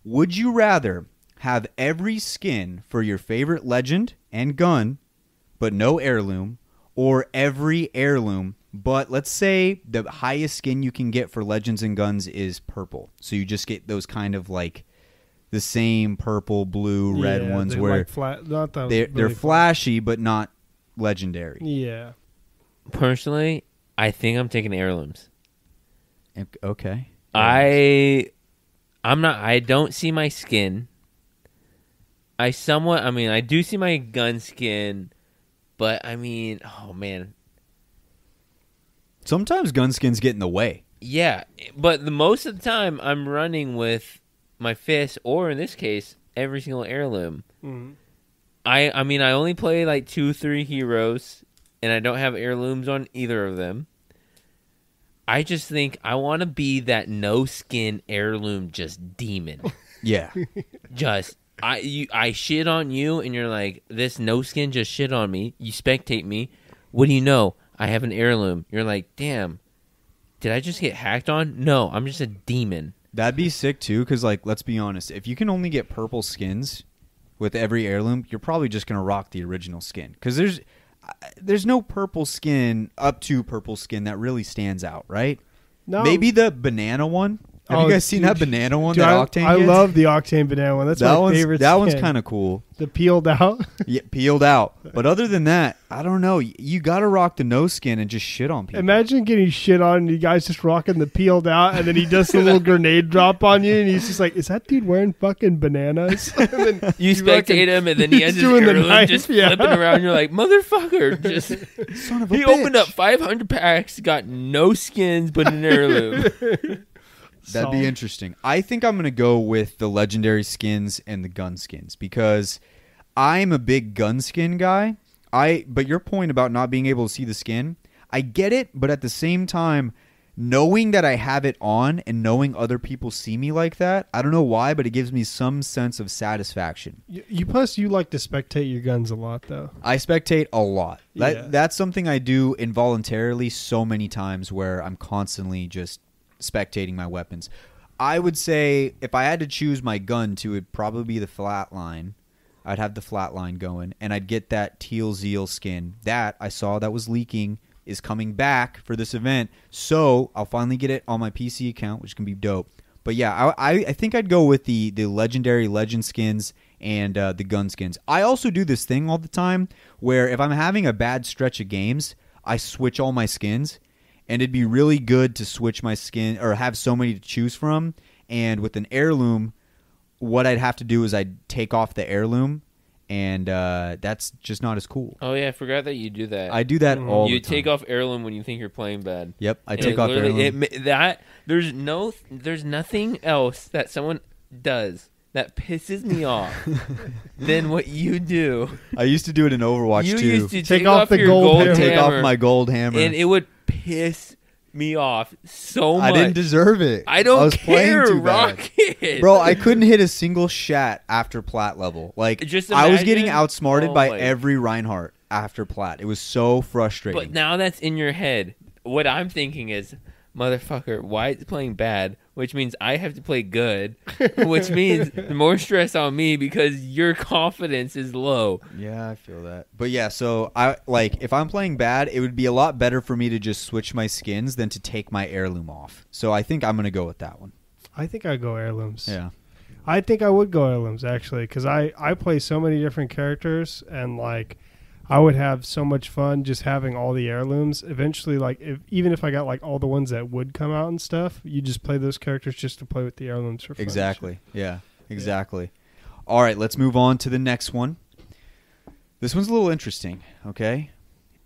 [SPEAKER 1] Would you rather have every skin for your favorite legend and gun, but no heirloom, or every heirloom, but let's say the highest skin you can get for legends and guns is purple? So you just get those kind of like the same purple, blue, red ones where
[SPEAKER 4] like
[SPEAKER 1] they're flashy but not legendary.
[SPEAKER 4] Yeah.
[SPEAKER 3] Personally, I think I'm taking heirlooms.
[SPEAKER 1] Okay.
[SPEAKER 3] I don't see my skin. I do see my gun skin, but oh man.
[SPEAKER 1] Sometimes gun skins get in the way.
[SPEAKER 3] Yeah, but most of the time I'm running with my fist, or in this case, every single heirloom. Mm-hmm. I only play like 2-3 heroes, and I don't have heirlooms on either of them. I just think I want to be that no skin heirloom just demon.
[SPEAKER 1] Yeah.
[SPEAKER 3] I shit on you, and you're like, this no skin just shit on me. You spectate me. What do you know? I have an heirloom. You're like, damn, did I just get hacked on? No, I'm just a demon.
[SPEAKER 1] That'd be sick too, because like, let's be honest, if you can only get purple skins with every heirloom, you're probably just gonna rock the original skin, because there's no purple skin up to purple skin that really stands out, right?
[SPEAKER 4] No.
[SPEAKER 1] Maybe the banana one. Have you guys seen that banana one?
[SPEAKER 4] Dude,
[SPEAKER 1] that Octane
[SPEAKER 4] I
[SPEAKER 1] gets?
[SPEAKER 4] love the Octane banana one. That's my favorite
[SPEAKER 1] That
[SPEAKER 4] skin.
[SPEAKER 1] one's kind of cool.
[SPEAKER 4] The peeled out.
[SPEAKER 1] Yeah, peeled out. But other than that, I don't know. You got to rock the no skin and just shit on people.
[SPEAKER 4] Imagine getting shit on and you guys just rocking the peeled out, and then he does the little grenade drop on you, and he's just like, is that dude wearing fucking bananas? And then
[SPEAKER 3] you spectate him, and then he has his heirloom just flipping around. You're like, motherfucker. Just
[SPEAKER 1] son of a bitch.
[SPEAKER 3] He opened up 500 packs, got no skins, but an heirloom.
[SPEAKER 1] That'd be interesting. I think I'm going to go with the legendary skins and the gun skins, because I'm a big gun skin guy. But your point about not being able to see the skin, I get it, but at the same time, knowing that I have it on and knowing other people see me like that, I don't know why, but it gives me some sense of satisfaction.
[SPEAKER 4] Plus, you like to spectate your guns a lot, though.
[SPEAKER 1] I spectate a lot.
[SPEAKER 4] Yeah.
[SPEAKER 1] That's something I do involuntarily so many times, where I'm constantly just spectating my weapons. I would say if I had to choose my gun to, it'd probably be the flatline. I'd have the flatline going, and I'd get that teal zeal skin that I saw that was leaking is coming back for this event, so I'll finally get it on my PC account, which can be dope. But yeah, I think I'd go with the legendary legend skins and the gun skins. I also do this thing all the time where if I'm having a bad stretch of games, I switch all my skins. And it'd be really good to switch my skin or have so many to choose from. And with an heirloom, what I'd have to do is I'd take off the heirloom and that's just not as cool.
[SPEAKER 3] Oh yeah, I forgot that you do that.
[SPEAKER 1] I do that all the time.
[SPEAKER 3] You take off heirloom when you think you're playing bad.
[SPEAKER 1] Yep, I take off heirloom.
[SPEAKER 3] There's nothing else that someone does that pisses me off than what you do.
[SPEAKER 1] I used to do it in Overwatch
[SPEAKER 3] you
[SPEAKER 1] too.
[SPEAKER 3] You used to
[SPEAKER 4] take off the gold hammer.
[SPEAKER 1] Take off my gold hammer,
[SPEAKER 3] and it would piss me off so much.
[SPEAKER 1] I didn't deserve it.
[SPEAKER 3] I was care,
[SPEAKER 1] playing too
[SPEAKER 3] Rocket.
[SPEAKER 1] Bad. Bro, I couldn't hit a single shat after plat level. Like,
[SPEAKER 3] just
[SPEAKER 1] I was
[SPEAKER 3] imagine-
[SPEAKER 1] getting outsmarted by
[SPEAKER 3] my-
[SPEAKER 1] every Reinhardt after plat. It was so frustrating.
[SPEAKER 3] But now that's in your head. What I'm thinking is, motherfucker, why is it playing bad? Which means I have to play good. Which means more stress on me because your confidence is low.
[SPEAKER 1] Yeah, I feel that. But yeah, so if I'm playing bad, it would be a lot better for me to just switch my skins than to take my heirloom off. So I think I'm going to go with that one.
[SPEAKER 4] I think I'd go heirlooms.
[SPEAKER 1] Yeah.
[SPEAKER 4] I think I would go heirlooms, actually, because I play so many different characters, and, like, I would have so much fun just having all the heirlooms. Eventually, like, even if I got, like, all the ones that would come out and stuff, you just play those characters just to play with the heirlooms for fun.
[SPEAKER 1] Exactly. Yeah, exactly. Yeah. All right, let's move on to the next one. This one's a little interesting, okay?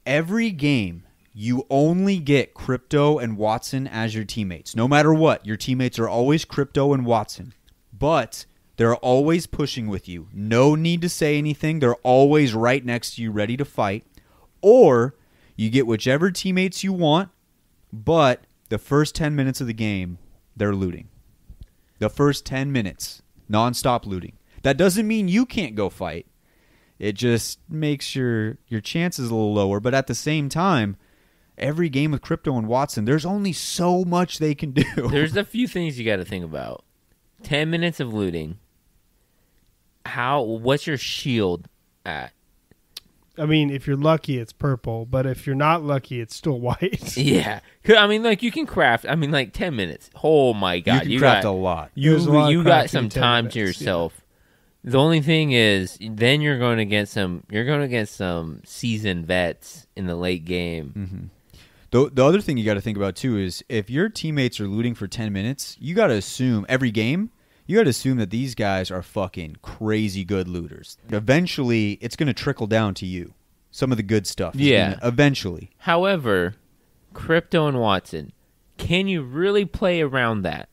[SPEAKER 1] Every game, you only get Crypto and Watson as your teammates. No matter what, your teammates are always Crypto and Watson. But they're always pushing with you. No need to say anything. They're always right next to you, ready to fight. Or you get whichever teammates you want, but the first 10 minutes of the game, they're looting. The first 10 minutes, nonstop looting. That doesn't mean you can't go fight. It just makes your chances a little lower. But at the same time, every game with Crypto and Watson, there's only so much they can do.
[SPEAKER 3] There's a few things you got to think about. 10 minutes of looting. What's your shield at?
[SPEAKER 4] I mean, if you're lucky, it's purple, but if you're not lucky, it's still white.
[SPEAKER 3] Yeah. I mean, like, you can craft, 10 minutes. Oh, my God.
[SPEAKER 1] You can craft a lot.
[SPEAKER 3] You got some time to yourself. Yeah. The only thing is, then you're going against some seasoned vets in the late game.
[SPEAKER 1] Mm-hmm. The other thing you got to think about, too, is if your teammates are looting for 10 minutes, you got to assume every game, you got to assume that these guys are fucking crazy good looters. Eventually, it's going to trickle down to you. Some of the good stuff.
[SPEAKER 3] Yeah.
[SPEAKER 1] Eventually.
[SPEAKER 3] However, Crypto and Watson, can you really play around that?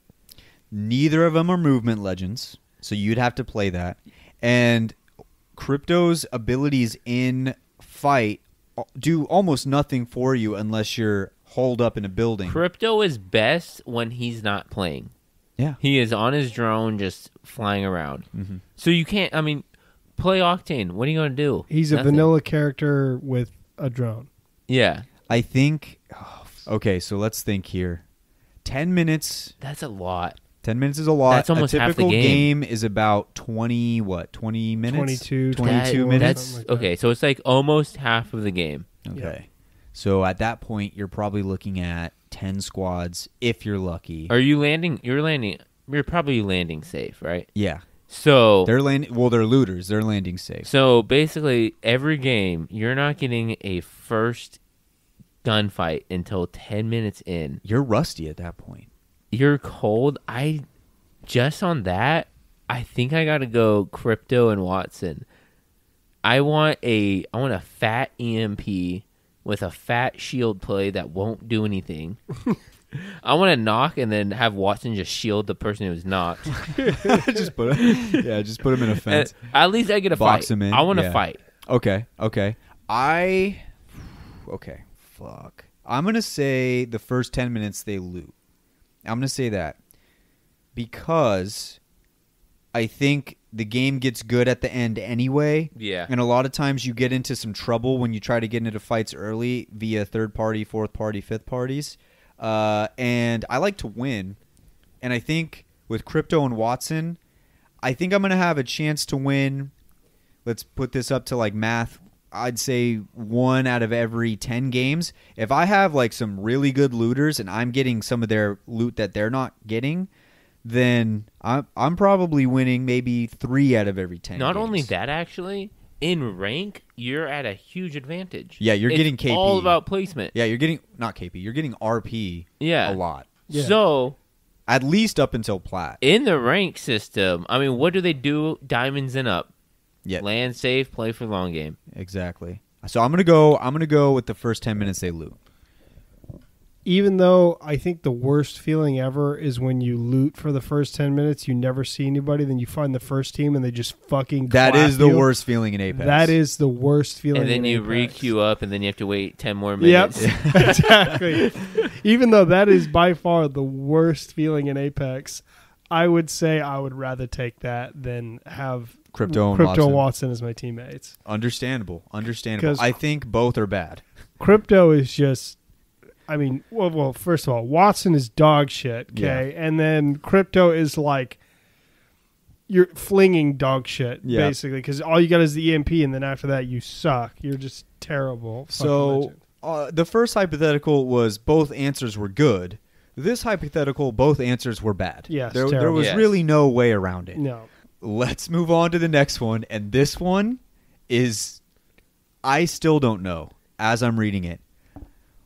[SPEAKER 1] Neither of them are movement legends, so you'd have to play that. And Crypto's abilities in fight do almost nothing for you unless you're holed up in a building.
[SPEAKER 3] Crypto is best when he's not playing.
[SPEAKER 1] Yeah.
[SPEAKER 3] He is on his drone just flying around.
[SPEAKER 1] Mm-hmm.
[SPEAKER 3] So you can't, play Octane. What are you going to do?
[SPEAKER 4] He's a vanilla character with a drone.
[SPEAKER 3] Yeah.
[SPEAKER 1] I think, okay, so let's think here. 10 minutes.
[SPEAKER 3] That's a lot.
[SPEAKER 1] 10 minutes is a lot.
[SPEAKER 3] That's almost
[SPEAKER 1] a
[SPEAKER 3] half the
[SPEAKER 1] typical
[SPEAKER 3] game.
[SPEAKER 1] game is about 20 minutes?
[SPEAKER 4] 22
[SPEAKER 1] minutes?
[SPEAKER 3] That's okay, so it's like almost half of the game.
[SPEAKER 1] Okay.
[SPEAKER 4] Yeah.
[SPEAKER 1] So at that point, you're probably looking at 10 squads if you're lucky.
[SPEAKER 3] Are you landing? You're probably landing safe, right?
[SPEAKER 1] Yeah.
[SPEAKER 3] So
[SPEAKER 1] They're landing. Well, they're looters. They're landing safe.
[SPEAKER 3] So basically, every game, you're not getting a first gunfight until 10 minutes in.
[SPEAKER 1] You're rusty at that point.
[SPEAKER 3] You're cold. Just on that, I think I got to go Crypto and Watson. I want a fat EMP with a fat shield play that won't do anything. I want to knock and then have Watson just shield the person who's knocked.
[SPEAKER 1] just put him in a fence.
[SPEAKER 3] At least I get a
[SPEAKER 1] Box
[SPEAKER 3] fight.
[SPEAKER 1] him in.
[SPEAKER 3] I want to
[SPEAKER 1] Yeah.
[SPEAKER 3] fight.
[SPEAKER 1] Okay. Fuck. I'm going to say the first 10 minutes they loot. I'm going to say that because I think the game gets good at the end anyway.
[SPEAKER 3] Yeah.
[SPEAKER 1] And a lot of times you get into some trouble when you try to get into fights early via third party, fourth party, fifth parties. And I like to win. And I think with Crypto and Watson, I think I'm going to have a chance to win. Let's put this up to like math. I'd say 1 out of every 10 games. If I have like some really good looters and I'm getting some of their loot that they're not getting, then I'm probably winning maybe 3 out of every 10
[SPEAKER 3] Not
[SPEAKER 1] games.
[SPEAKER 3] only that, actually, in rank, you're at a huge advantage.
[SPEAKER 1] Yeah, you're getting KP.
[SPEAKER 3] It's all about placement.
[SPEAKER 1] Yeah, you're getting, not KP, you're getting RP a lot.
[SPEAKER 4] Yeah.
[SPEAKER 3] So,
[SPEAKER 1] at least up until plat.
[SPEAKER 3] in the rank system, what do they do? Diamonds and up.
[SPEAKER 1] Yeah.
[SPEAKER 3] Land safe, play for the long game.
[SPEAKER 1] Exactly. So I'm gonna go with the first 10 minutes they loot.
[SPEAKER 4] Even though I think the worst feeling ever is when you loot for the first 10 minutes, you never see anybody, then you find the first team and they just fucking
[SPEAKER 1] That
[SPEAKER 4] clap
[SPEAKER 1] is the
[SPEAKER 4] you.
[SPEAKER 1] worst feeling in Apex.
[SPEAKER 4] That is the worst feeling.
[SPEAKER 3] And then
[SPEAKER 4] in
[SPEAKER 3] you
[SPEAKER 4] Apex.
[SPEAKER 3] re-queue up, and then you have to wait 10 more minutes.
[SPEAKER 4] Yep, exactly. Even though that is by far the worst feeling in Apex, I would say I would rather take that than have
[SPEAKER 1] Crypto and
[SPEAKER 4] and
[SPEAKER 1] Watson.
[SPEAKER 4] Watson as my teammates.
[SPEAKER 1] Understandable.
[SPEAKER 4] 'Cause-
[SPEAKER 1] I think both are bad.
[SPEAKER 4] Crypto is just, I mean, well, first of all, Watson is dog shit, okay?
[SPEAKER 1] Yeah.
[SPEAKER 4] And then Crypto is like, you're flinging dog shit,
[SPEAKER 1] Yeah.
[SPEAKER 4] basically, because all you got is the EMP, and then after that, you suck. You're just terrible. Fucking
[SPEAKER 1] So
[SPEAKER 4] legend.
[SPEAKER 1] the first hypothetical was both answers were good. This hypothetical, both answers were bad.
[SPEAKER 4] Yes,
[SPEAKER 1] there
[SPEAKER 4] terrible.
[SPEAKER 1] was
[SPEAKER 3] Yes.
[SPEAKER 1] really no way around it.
[SPEAKER 4] No.
[SPEAKER 1] Let's move on to the next one. And this one is, I still don't know as I'm reading it.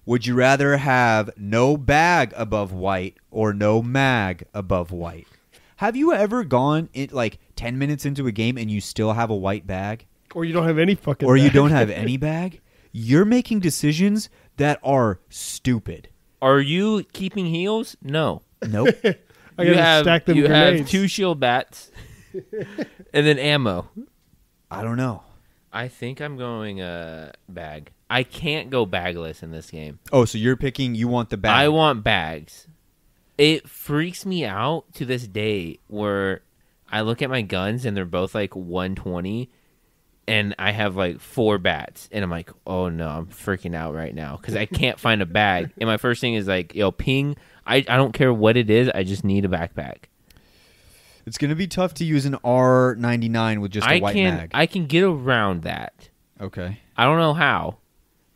[SPEAKER 1] Would you rather have no bag above white or no mag above white? Have you ever gone in, like 10 minutes into a game and you still have a white bag?
[SPEAKER 4] Or you don't have any fucking
[SPEAKER 1] Or you
[SPEAKER 4] bag.
[SPEAKER 1] don't have any bag? You're making decisions that are stupid.
[SPEAKER 3] Are you keeping heals? No.
[SPEAKER 1] Nope.
[SPEAKER 4] I gotta stack them
[SPEAKER 3] you
[SPEAKER 4] grenades.
[SPEAKER 3] have 2 shield bats and then ammo.
[SPEAKER 1] I don't know.
[SPEAKER 3] I think I'm going bag. I can't go bagless in this game.
[SPEAKER 1] Oh, so you're picking, you want the bag.
[SPEAKER 3] I want bags. It freaks me out to this day where I look at my guns and they're both like 120 and I have like 4 bats and I'm like, oh no, I'm freaking out right now because I can't find a bag. And my first thing is like, yo, ping. I don't care what it is. I just need a backpack.
[SPEAKER 1] It's going to be tough to use an R99 with just a white mag.
[SPEAKER 3] I can get around that.
[SPEAKER 1] Okay.
[SPEAKER 3] I don't know how.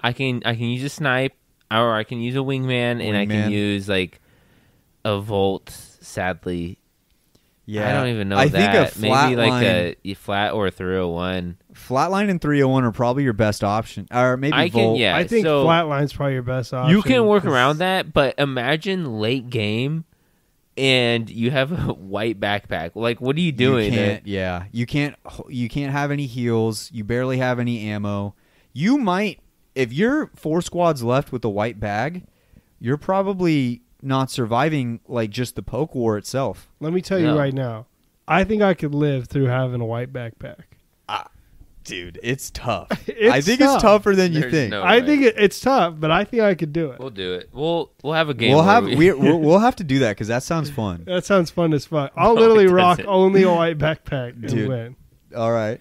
[SPEAKER 3] I can use a snipe, or I can use a wingman, and I can
[SPEAKER 1] Wingman.
[SPEAKER 3] use like a volt. Sadly,
[SPEAKER 1] Yeah.
[SPEAKER 3] I don't even know
[SPEAKER 1] I
[SPEAKER 3] that.
[SPEAKER 1] think a
[SPEAKER 3] Maybe like a flat or a 301.
[SPEAKER 1] Flatline and 301 are probably your best option. Or maybe
[SPEAKER 3] I
[SPEAKER 1] Volt.
[SPEAKER 3] can, yeah.
[SPEAKER 4] I think
[SPEAKER 3] so
[SPEAKER 4] Flatline's probably your best option.
[SPEAKER 3] you can work
[SPEAKER 4] 'cause-
[SPEAKER 3] around that, but imagine late game, and you have a white backpack. Like, what are you doing?
[SPEAKER 1] You can't have any heals. You barely have any ammo. You might, if you're 4 squads left with a white bag, you're probably not surviving like just the poke war itself.
[SPEAKER 4] Let me tell you
[SPEAKER 3] No.
[SPEAKER 4] right now, I think I could live through having a white backpack.
[SPEAKER 1] Dude, it's tough.
[SPEAKER 4] It's
[SPEAKER 1] I think
[SPEAKER 4] tough.
[SPEAKER 1] it's tougher than you
[SPEAKER 3] There's
[SPEAKER 1] think.
[SPEAKER 3] no
[SPEAKER 4] I
[SPEAKER 3] way.
[SPEAKER 4] think it's tough, but I think I could do it.
[SPEAKER 3] We'll do it. We'll have a game.
[SPEAKER 1] We'll
[SPEAKER 3] where
[SPEAKER 1] have
[SPEAKER 3] we-
[SPEAKER 1] we'll have to do that because that sounds fun.
[SPEAKER 4] That sounds fun as fuck. I'll
[SPEAKER 3] No,
[SPEAKER 4] literally
[SPEAKER 3] it
[SPEAKER 4] rock
[SPEAKER 3] doesn't.
[SPEAKER 4] only a white backpack and
[SPEAKER 1] Dude.
[SPEAKER 4] win.
[SPEAKER 1] All right.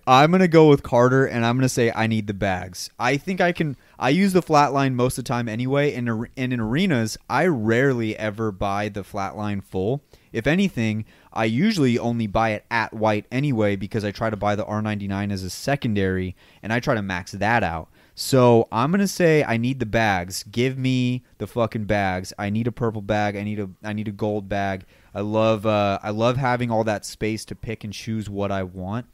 [SPEAKER 1] I'm gonna go with Carter, and I'm gonna say I need the bags. I think I can. I use the flatline most of the time anyway, and in arenas, I rarely ever buy the flatline full. If anything, I usually only buy it at white anyway because I try to buy the R99 as a secondary, and I try to max that out. So I'm gonna say I need the bags. Give me the fucking bags. I need a purple bag. I need a gold bag. I love having all that space to pick and choose what I want.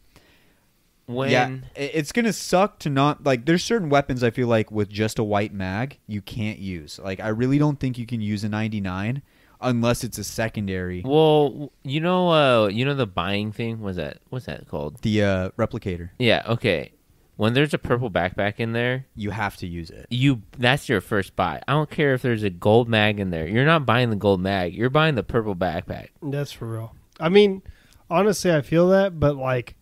[SPEAKER 1] It's gonna suck to not like. There's certain weapons I feel like with just a white mag you can't use. Like I really don't think you can use a 99 unless it's a secondary.
[SPEAKER 3] Well, you know the buying thing. What's that called?
[SPEAKER 1] The replicator.
[SPEAKER 3] Yeah. Okay. When there's a purple backpack in there,
[SPEAKER 1] You have to use it.
[SPEAKER 3] that's your first buy. I don't care if there's a gold mag in there. You're not buying the gold mag. You're buying the purple backpack.
[SPEAKER 4] That's for real. I mean, honestly, I feel that, but like,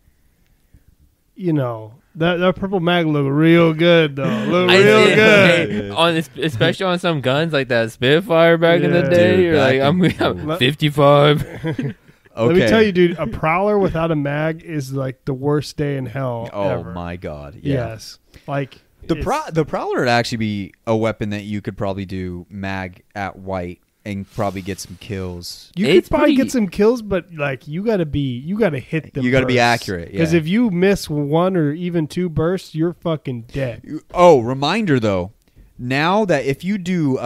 [SPEAKER 4] you know, that purple mag look real good though. Look
[SPEAKER 3] I
[SPEAKER 4] real
[SPEAKER 3] did,
[SPEAKER 4] good.
[SPEAKER 3] especially on some guns like that Spitfire back in the
[SPEAKER 4] Yeah.
[SPEAKER 3] day.
[SPEAKER 1] Dude,
[SPEAKER 3] You're like, I'm 55.
[SPEAKER 1] Okay.
[SPEAKER 4] Let me tell you, dude, a prowler without a mag is like the worst day in hell.
[SPEAKER 1] Oh
[SPEAKER 4] ever.
[SPEAKER 1] my god. Yeah.
[SPEAKER 4] Yes. Like
[SPEAKER 1] The
[SPEAKER 4] it's-
[SPEAKER 1] the prowler would actually be a weapon that you could probably do mag at white and probably get some kills.
[SPEAKER 4] You
[SPEAKER 3] It's
[SPEAKER 4] could probably
[SPEAKER 3] pretty-
[SPEAKER 4] get some kills, but like you gotta hit them.
[SPEAKER 1] You gotta be accurate,
[SPEAKER 4] Because
[SPEAKER 1] yeah.
[SPEAKER 4] if you miss 1 or even 2 bursts, you're fucking dead.
[SPEAKER 1] Oh, reminder though. Now that if you do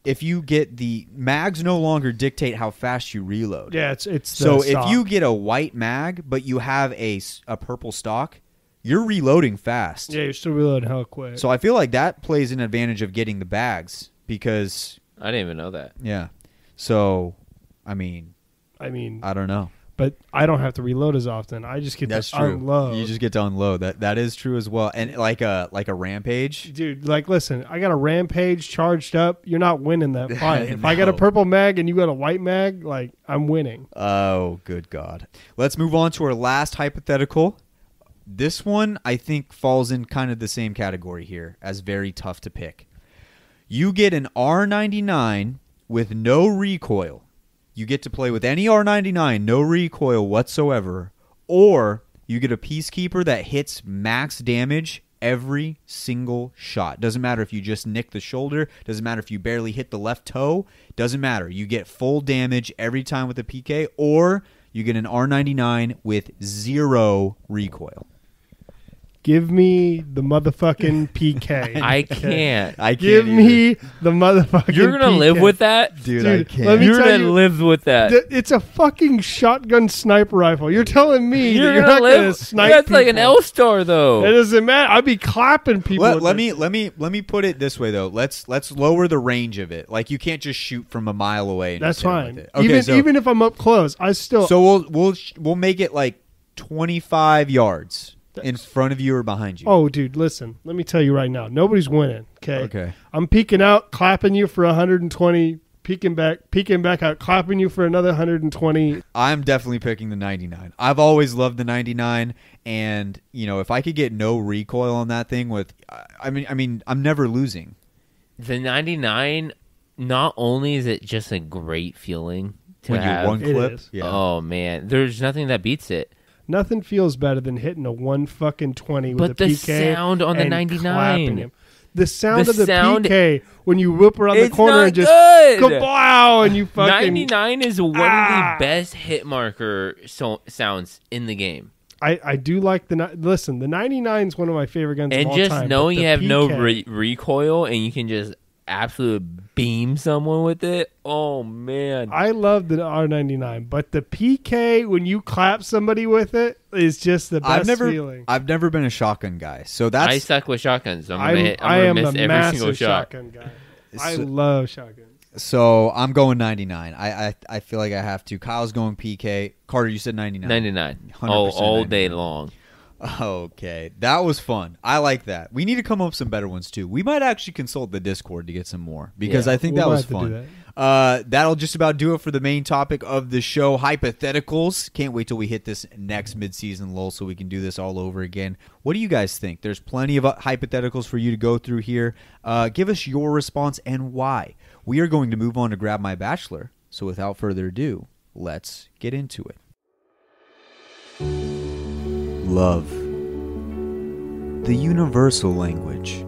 [SPEAKER 1] if you get the mags no longer dictate how fast you reload.
[SPEAKER 4] Yeah, it's the
[SPEAKER 1] So if
[SPEAKER 4] stock.
[SPEAKER 1] you get a white mag but you have a purple stock, you're reloading fast.
[SPEAKER 4] you're still reloading hell quick.
[SPEAKER 1] So I feel like that plays an advantage of getting the bags because
[SPEAKER 3] I didn't even know that.
[SPEAKER 1] yeah. So I mean,
[SPEAKER 4] I mean,
[SPEAKER 1] I don't know.
[SPEAKER 4] but I don't have to reload as often. I just get to unload.
[SPEAKER 1] You just get to unload. That is true as well. And like a rampage,
[SPEAKER 4] dude. Like, listen, I got a rampage charged up. You're not winning that fight. If I got a purple mag and you got a white mag, like, I'm winning.
[SPEAKER 1] Oh, good God! Let's move on to our last hypothetical. This one I think falls in kind of the same category here as very tough to pick. You get an R99 with no recoil. You get to play with any R99, no recoil whatsoever, or you get a Peacekeeper that hits max damage every single shot. Doesn't matter if you just nick the shoulder, doesn't matter if you barely hit the left toe, doesn't matter. You get full damage every time with a PK, or you get an R99 with 0 recoil.
[SPEAKER 4] Give me the motherfucking PK.
[SPEAKER 3] I can't.
[SPEAKER 4] Give me the motherfucking
[SPEAKER 3] You're going to live with that?
[SPEAKER 1] Dude, I can't.
[SPEAKER 4] Let me
[SPEAKER 3] You're
[SPEAKER 4] tell
[SPEAKER 3] going to live with that.
[SPEAKER 4] It's a fucking shotgun sniper rifle. You're telling me
[SPEAKER 3] You're
[SPEAKER 4] not
[SPEAKER 3] going
[SPEAKER 4] going to
[SPEAKER 3] to
[SPEAKER 4] snipe
[SPEAKER 3] That's
[SPEAKER 4] people.
[SPEAKER 3] like an L-star, though.
[SPEAKER 4] It doesn't matter. I'd be clapping people.
[SPEAKER 1] Let me put it this way though. Let's lower the range of it. Like, you can't just shoot from a mile away. And
[SPEAKER 4] That's
[SPEAKER 1] just hit 'em
[SPEAKER 4] fine.
[SPEAKER 1] with it. Okay,
[SPEAKER 4] Even if I'm up close, I still.
[SPEAKER 1] So we'll make it like 25 yards in front of you or behind you.
[SPEAKER 4] Oh, dude, listen. Let me tell you right now. Nobody's winning.
[SPEAKER 1] Okay.
[SPEAKER 4] I'm peeking out, clapping you for 120. Peeking back out, clapping you for another 120.
[SPEAKER 1] I'm definitely picking the 99. I've always loved the 99, and if I could get no recoil on that thing I mean, I'm never losing.
[SPEAKER 3] The 99, not only is it just a great feeling to
[SPEAKER 1] When
[SPEAKER 3] have.
[SPEAKER 1] you one clip,
[SPEAKER 4] is.
[SPEAKER 1] yeah.
[SPEAKER 3] Oh man, there's nothing that beats it.
[SPEAKER 4] Nothing feels better than hitting a 120 with
[SPEAKER 3] But
[SPEAKER 4] a
[SPEAKER 3] the
[SPEAKER 4] PK
[SPEAKER 3] sound on the
[SPEAKER 4] and
[SPEAKER 3] 99.
[SPEAKER 4] clapping him. The sound
[SPEAKER 3] The
[SPEAKER 4] of the
[SPEAKER 3] sound-
[SPEAKER 4] PK when you whip around the
[SPEAKER 3] It's
[SPEAKER 4] corner
[SPEAKER 3] not
[SPEAKER 4] and just
[SPEAKER 3] good.
[SPEAKER 4] kablow and you fucking
[SPEAKER 3] 99 is one of the best hit marker sounds in the game.
[SPEAKER 4] I do like the 99 is one of my favorite guns of
[SPEAKER 3] And
[SPEAKER 4] all
[SPEAKER 3] just
[SPEAKER 4] time.
[SPEAKER 3] knowing
[SPEAKER 4] but
[SPEAKER 3] you
[SPEAKER 4] the
[SPEAKER 3] have no
[SPEAKER 4] PK
[SPEAKER 3] recoil and you can just absolutely beam someone with it. Oh man.
[SPEAKER 4] I love the R99, but the PK when you clap somebody with it is just the best feeling.
[SPEAKER 1] I've never been a shotgun guy, so that's
[SPEAKER 3] I suck with shotguns. I'm
[SPEAKER 4] I
[SPEAKER 3] gonna
[SPEAKER 4] am
[SPEAKER 3] miss
[SPEAKER 4] a
[SPEAKER 3] every
[SPEAKER 4] massive
[SPEAKER 3] single shot.
[SPEAKER 4] shotgun guy. I love shotguns.
[SPEAKER 1] So I'm going 99. I feel like I have to. Kyle's going PK. Carter, you said 99.
[SPEAKER 3] 99.
[SPEAKER 1] 100%
[SPEAKER 3] All day
[SPEAKER 1] 99.
[SPEAKER 3] long.
[SPEAKER 1] Okay, that was fun. I like that. We need to come up with some better ones too. We might actually consult the Discord to get some more because
[SPEAKER 3] Yeah.
[SPEAKER 1] I think
[SPEAKER 4] We
[SPEAKER 1] that
[SPEAKER 4] might
[SPEAKER 1] was
[SPEAKER 4] have to do
[SPEAKER 1] fun. That'll just about do it for the main topic of the show, Hypotheticals. Can't wait till we hit this next mid-season lull so we can do this all over again. What do you guys think? There's plenty of hypotheticals for you to go through here. Give us your response and why. We are going to move on to Grab My Bachelor. So without further ado, let's get into it. Love. The universal language.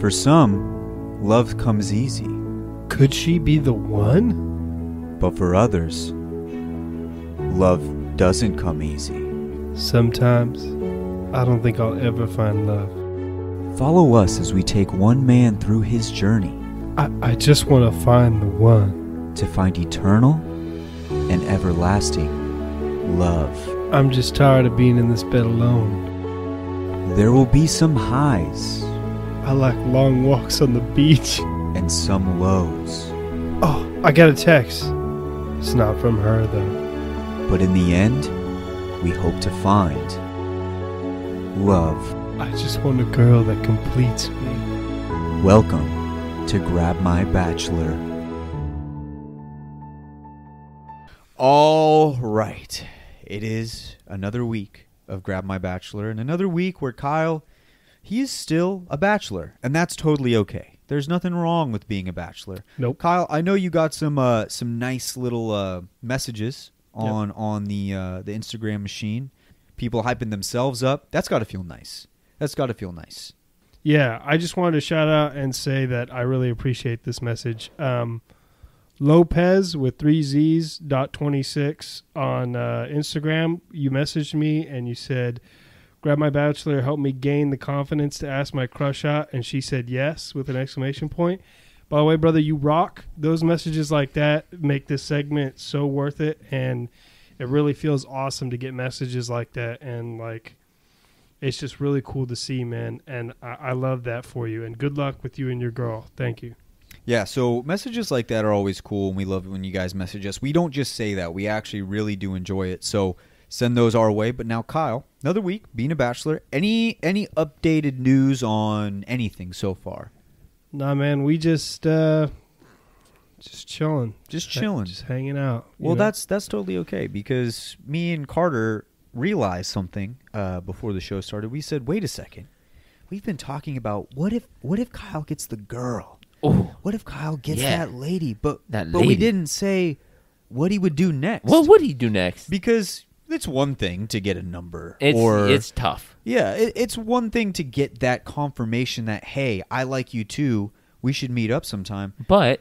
[SPEAKER 1] For some, love comes easy.
[SPEAKER 4] Could she be the one?
[SPEAKER 1] But for others, love doesn't come easy.
[SPEAKER 4] Sometimes I don't think I'll ever find love.
[SPEAKER 1] Follow us as we take one man through his journey
[SPEAKER 4] I just want to find the one.
[SPEAKER 1] to find eternal and everlasting love.
[SPEAKER 4] I'm just tired of being in this bed alone.
[SPEAKER 1] There will be some highs
[SPEAKER 4] I like long walks on the beach.
[SPEAKER 1] and some lows.
[SPEAKER 4] Oh, I got a text. It's not from her, though.
[SPEAKER 1] But in the end, we hope to find love.
[SPEAKER 4] I just want a girl that completes me.
[SPEAKER 1] Welcome to Grab My Bachelor. All right. It is another week of Grab My Bachelor and another week where Kyle, he is still a bachelor, and that's totally okay. There's nothing wrong with being a bachelor.
[SPEAKER 4] Nope.
[SPEAKER 1] Kyle, I know you got some nice little messages on the Instagram machine. People hyping themselves up. That's got to feel nice.
[SPEAKER 4] Yeah, I just wanted to shout out and say that I really appreciate this message. Lopez with 3Zs.26 on Instagram, you messaged me and you said, Grab My Bachelor, help me gain the confidence to ask my crush out. And she said yes with an exclamation point. By the way, brother, you rock. Those messages like that make this segment so worth it. And it really feels awesome to get messages like that. And like, it's just really cool to see, man. And I love that for you. And good luck with you and your girl. Thank you.
[SPEAKER 1] Yeah, so messages like that are always cool, and we love it when you guys message us. We don't just say that. We actually really do enjoy it. So send those our way. But now, Kyle, another week, being a bachelor. Any updated news on anything so far?
[SPEAKER 4] Nah, man, we just chilling.
[SPEAKER 1] Just chilling.
[SPEAKER 4] Just hanging out.
[SPEAKER 1] Well, that's totally okay, because me and Carter realized something before the show started. We said, wait a second. We've been talking about what if Kyle gets the girl?
[SPEAKER 3] Oh,
[SPEAKER 1] What if Kyle gets that lady? But
[SPEAKER 3] That
[SPEAKER 1] we
[SPEAKER 3] lady.
[SPEAKER 1] didn't say what he would do next.
[SPEAKER 3] what would he do next?
[SPEAKER 1] Because it's one thing to get a number.
[SPEAKER 3] It's tough.
[SPEAKER 1] Yeah, it's one thing to get that confirmation that, hey, I like you too. We should meet up sometime.
[SPEAKER 3] But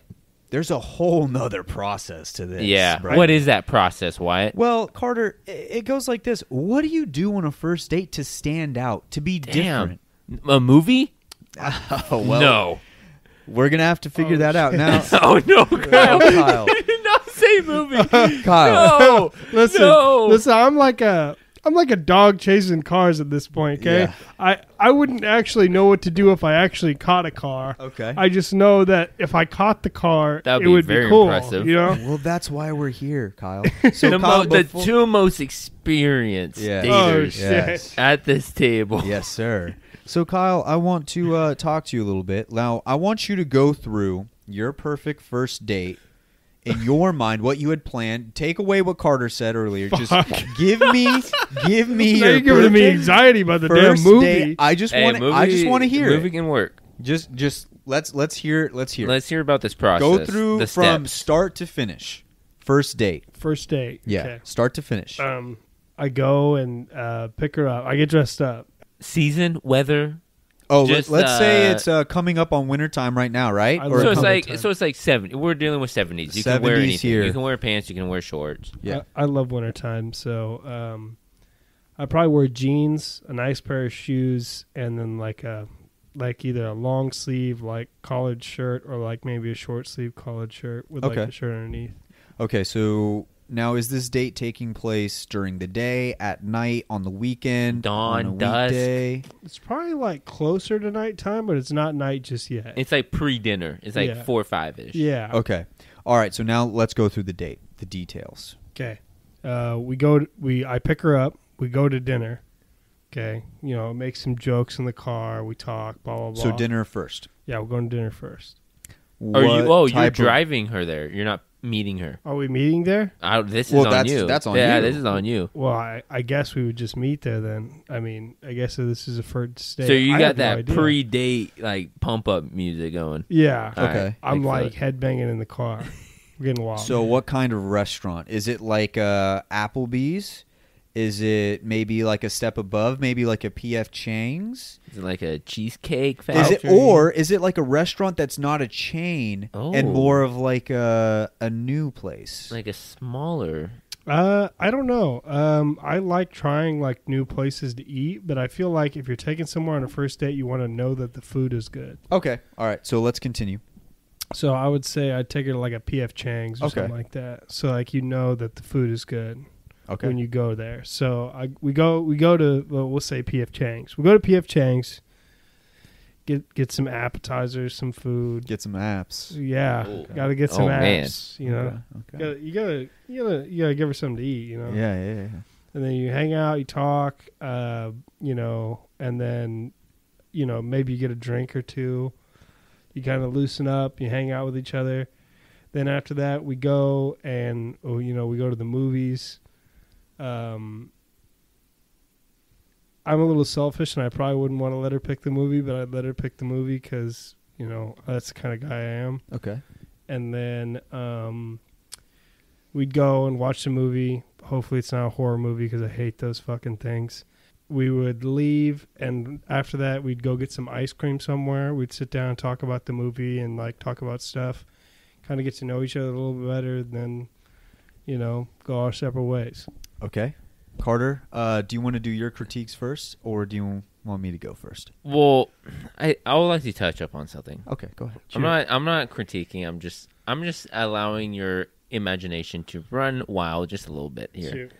[SPEAKER 1] There's a whole nother process to this.
[SPEAKER 3] yeah,
[SPEAKER 1] right?
[SPEAKER 3] what is that process, Wyatt?
[SPEAKER 1] Well, Carter, it goes like this. What do you do on a first date to stand out, to be different?
[SPEAKER 3] A movie?
[SPEAKER 1] Oh, well,
[SPEAKER 3] No.
[SPEAKER 1] we're going to have to figure that out now.
[SPEAKER 3] Oh no, Kyle!
[SPEAKER 1] Kyle.
[SPEAKER 3] You did not say movie.
[SPEAKER 1] Kyle.
[SPEAKER 3] No,
[SPEAKER 4] Listen, I'm like a dog chasing cars at this point, okay?
[SPEAKER 1] Yeah.
[SPEAKER 4] I wouldn't actually know what to do if I actually caught a car.
[SPEAKER 1] Okay.
[SPEAKER 4] I just know that if I caught the car,
[SPEAKER 3] That would
[SPEAKER 4] it
[SPEAKER 3] be
[SPEAKER 4] would
[SPEAKER 3] very
[SPEAKER 4] be cool.
[SPEAKER 3] impressive.
[SPEAKER 4] You know?
[SPEAKER 1] Well, that's why we're here, Kyle. So,
[SPEAKER 3] the,
[SPEAKER 1] Kyle,
[SPEAKER 3] the
[SPEAKER 1] before-
[SPEAKER 3] two most experienced
[SPEAKER 1] Yeah.
[SPEAKER 4] Oh,
[SPEAKER 3] daters
[SPEAKER 4] shit.
[SPEAKER 1] Yes.
[SPEAKER 3] at this table.
[SPEAKER 1] Yes, sir. So, Kyle, I want to talk to you a little bit. Now, I want you to go through your perfect first date in your mind, what you had planned. Take away what Carter said earlier. Just give me
[SPEAKER 4] Now
[SPEAKER 1] your
[SPEAKER 4] you're giving me
[SPEAKER 1] perfect
[SPEAKER 4] anxiety about the damn
[SPEAKER 1] first
[SPEAKER 4] movie.
[SPEAKER 1] date. I just
[SPEAKER 3] Hey,
[SPEAKER 1] want to hear
[SPEAKER 3] movie
[SPEAKER 1] it.
[SPEAKER 3] can work.
[SPEAKER 1] Just let's hear it. Let's hear.
[SPEAKER 3] Let's hear about this process.
[SPEAKER 1] Go through
[SPEAKER 3] the
[SPEAKER 1] from
[SPEAKER 3] steps.
[SPEAKER 1] start to finish. First date.
[SPEAKER 4] First date.
[SPEAKER 1] Yeah.
[SPEAKER 4] Okay.
[SPEAKER 1] Start to finish.
[SPEAKER 4] I go and pick her up. I get dressed up.
[SPEAKER 3] Season, weather.
[SPEAKER 1] Let's
[SPEAKER 3] just,
[SPEAKER 1] say it's coming up on wintertime right now, right?
[SPEAKER 4] I
[SPEAKER 1] Or
[SPEAKER 4] love
[SPEAKER 3] So it's like 70. We're dealing with 70s. You can wear
[SPEAKER 1] 70s
[SPEAKER 3] anything.
[SPEAKER 1] here.
[SPEAKER 3] You can wear pants. You can wear shorts.
[SPEAKER 1] yeah.
[SPEAKER 4] I love wintertime, so I probably wear jeans, a nice pair of shoes, and then like either a long sleeve like collared shirt or like maybe a short sleeve collared shirt with like
[SPEAKER 1] Okay.
[SPEAKER 4] a shirt underneath.
[SPEAKER 1] Okay, so now is this date taking place during the day, at night, on the weekend,
[SPEAKER 3] Dawn,
[SPEAKER 1] on a
[SPEAKER 3] dusk?
[SPEAKER 1] weekday?
[SPEAKER 4] It's probably like closer to nighttime, but it's not night just yet.
[SPEAKER 3] It's like pre-dinner. It's like
[SPEAKER 4] Yeah.
[SPEAKER 3] 4 or 5-ish.
[SPEAKER 4] Yeah.
[SPEAKER 1] Okay. All right, so now let's go through the date, the details.
[SPEAKER 4] Okay. I pick her up. We go to dinner. Okay. Make some jokes in the car. We talk. Blah blah blah.
[SPEAKER 1] So dinner first.
[SPEAKER 4] Yeah, we're going to dinner first.
[SPEAKER 3] You're
[SPEAKER 1] type of-
[SPEAKER 3] driving her there. You're not meeting her.
[SPEAKER 4] Are we meeting there?
[SPEAKER 3] This is
[SPEAKER 1] Well,
[SPEAKER 3] on
[SPEAKER 1] that's-
[SPEAKER 3] you.
[SPEAKER 1] that's on
[SPEAKER 3] yeah,
[SPEAKER 1] you.
[SPEAKER 3] this is on you.
[SPEAKER 4] Well, I guess we would just meet there then. I mean, I guess this is a first date.
[SPEAKER 3] So you
[SPEAKER 4] I
[SPEAKER 3] got
[SPEAKER 4] have no
[SPEAKER 3] that
[SPEAKER 4] idea.
[SPEAKER 3] pre-date like pump-up music going.
[SPEAKER 4] Yeah.
[SPEAKER 3] All
[SPEAKER 1] Okay.
[SPEAKER 3] right,
[SPEAKER 4] I'm like
[SPEAKER 3] excellent.
[SPEAKER 4] headbanging in the car. We're getting wild.
[SPEAKER 1] So what kind of restaurant? Is it like Applebee's? Is it maybe like a step above, maybe like a P.F. Chang's?
[SPEAKER 3] Is it like a cheesecake
[SPEAKER 1] Is
[SPEAKER 3] factory?
[SPEAKER 1] is it like a restaurant that's not a chain and
[SPEAKER 3] Oh.
[SPEAKER 1] more of like a new place?
[SPEAKER 3] like a smaller?
[SPEAKER 4] I don't know. I like trying like new places to eat, but I feel like if you're taking somewhere on a first date, you want to know that the food is good.
[SPEAKER 1] Okay. All right. So let's continue.
[SPEAKER 4] So I would say I'd take her to like a P.F. Chang's or
[SPEAKER 1] Okay.
[SPEAKER 4] something like that. So like that the food is good.
[SPEAKER 1] Okay.
[SPEAKER 4] When you go there. So we go to we'll say P.F. Chang's. We go to P.F. Chang's. Get some appetizers, some food.
[SPEAKER 1] Get some apps.
[SPEAKER 4] Yeah,
[SPEAKER 3] Oh.
[SPEAKER 4] got to get some
[SPEAKER 3] Oh, man.
[SPEAKER 4] apps. You know,
[SPEAKER 1] Okay.
[SPEAKER 4] you gotta give her something to eat. You know.
[SPEAKER 1] Yeah.
[SPEAKER 4] And then you hang out, you talk. And then maybe you get a drink or two. You kind of loosen up. You hang out with each other. Then after that, we go and we go to the movies. I'm a little selfish, and I probably wouldn't want to let her pick the movie, but I'd let her pick the movie because that's the kind of guy I am.
[SPEAKER 1] Okay.
[SPEAKER 4] And then we'd go and watch the movie. Hopefully, it's not a horror movie because I hate those fucking things. We would leave, and after that, we'd go get some ice cream somewhere. We'd sit down and talk about the movie and like talk about stuff. Kind of get to know each other a little bit better. Then, go our separate ways.
[SPEAKER 1] Okay. Carter, do you want to do your critiques first, or do you want me to go first?
[SPEAKER 3] Well, I would like to touch up on something.
[SPEAKER 1] Okay, go ahead.
[SPEAKER 3] I'm not critiquing. I'm just allowing your imagination to run wild just a little bit here.
[SPEAKER 4] Shoot.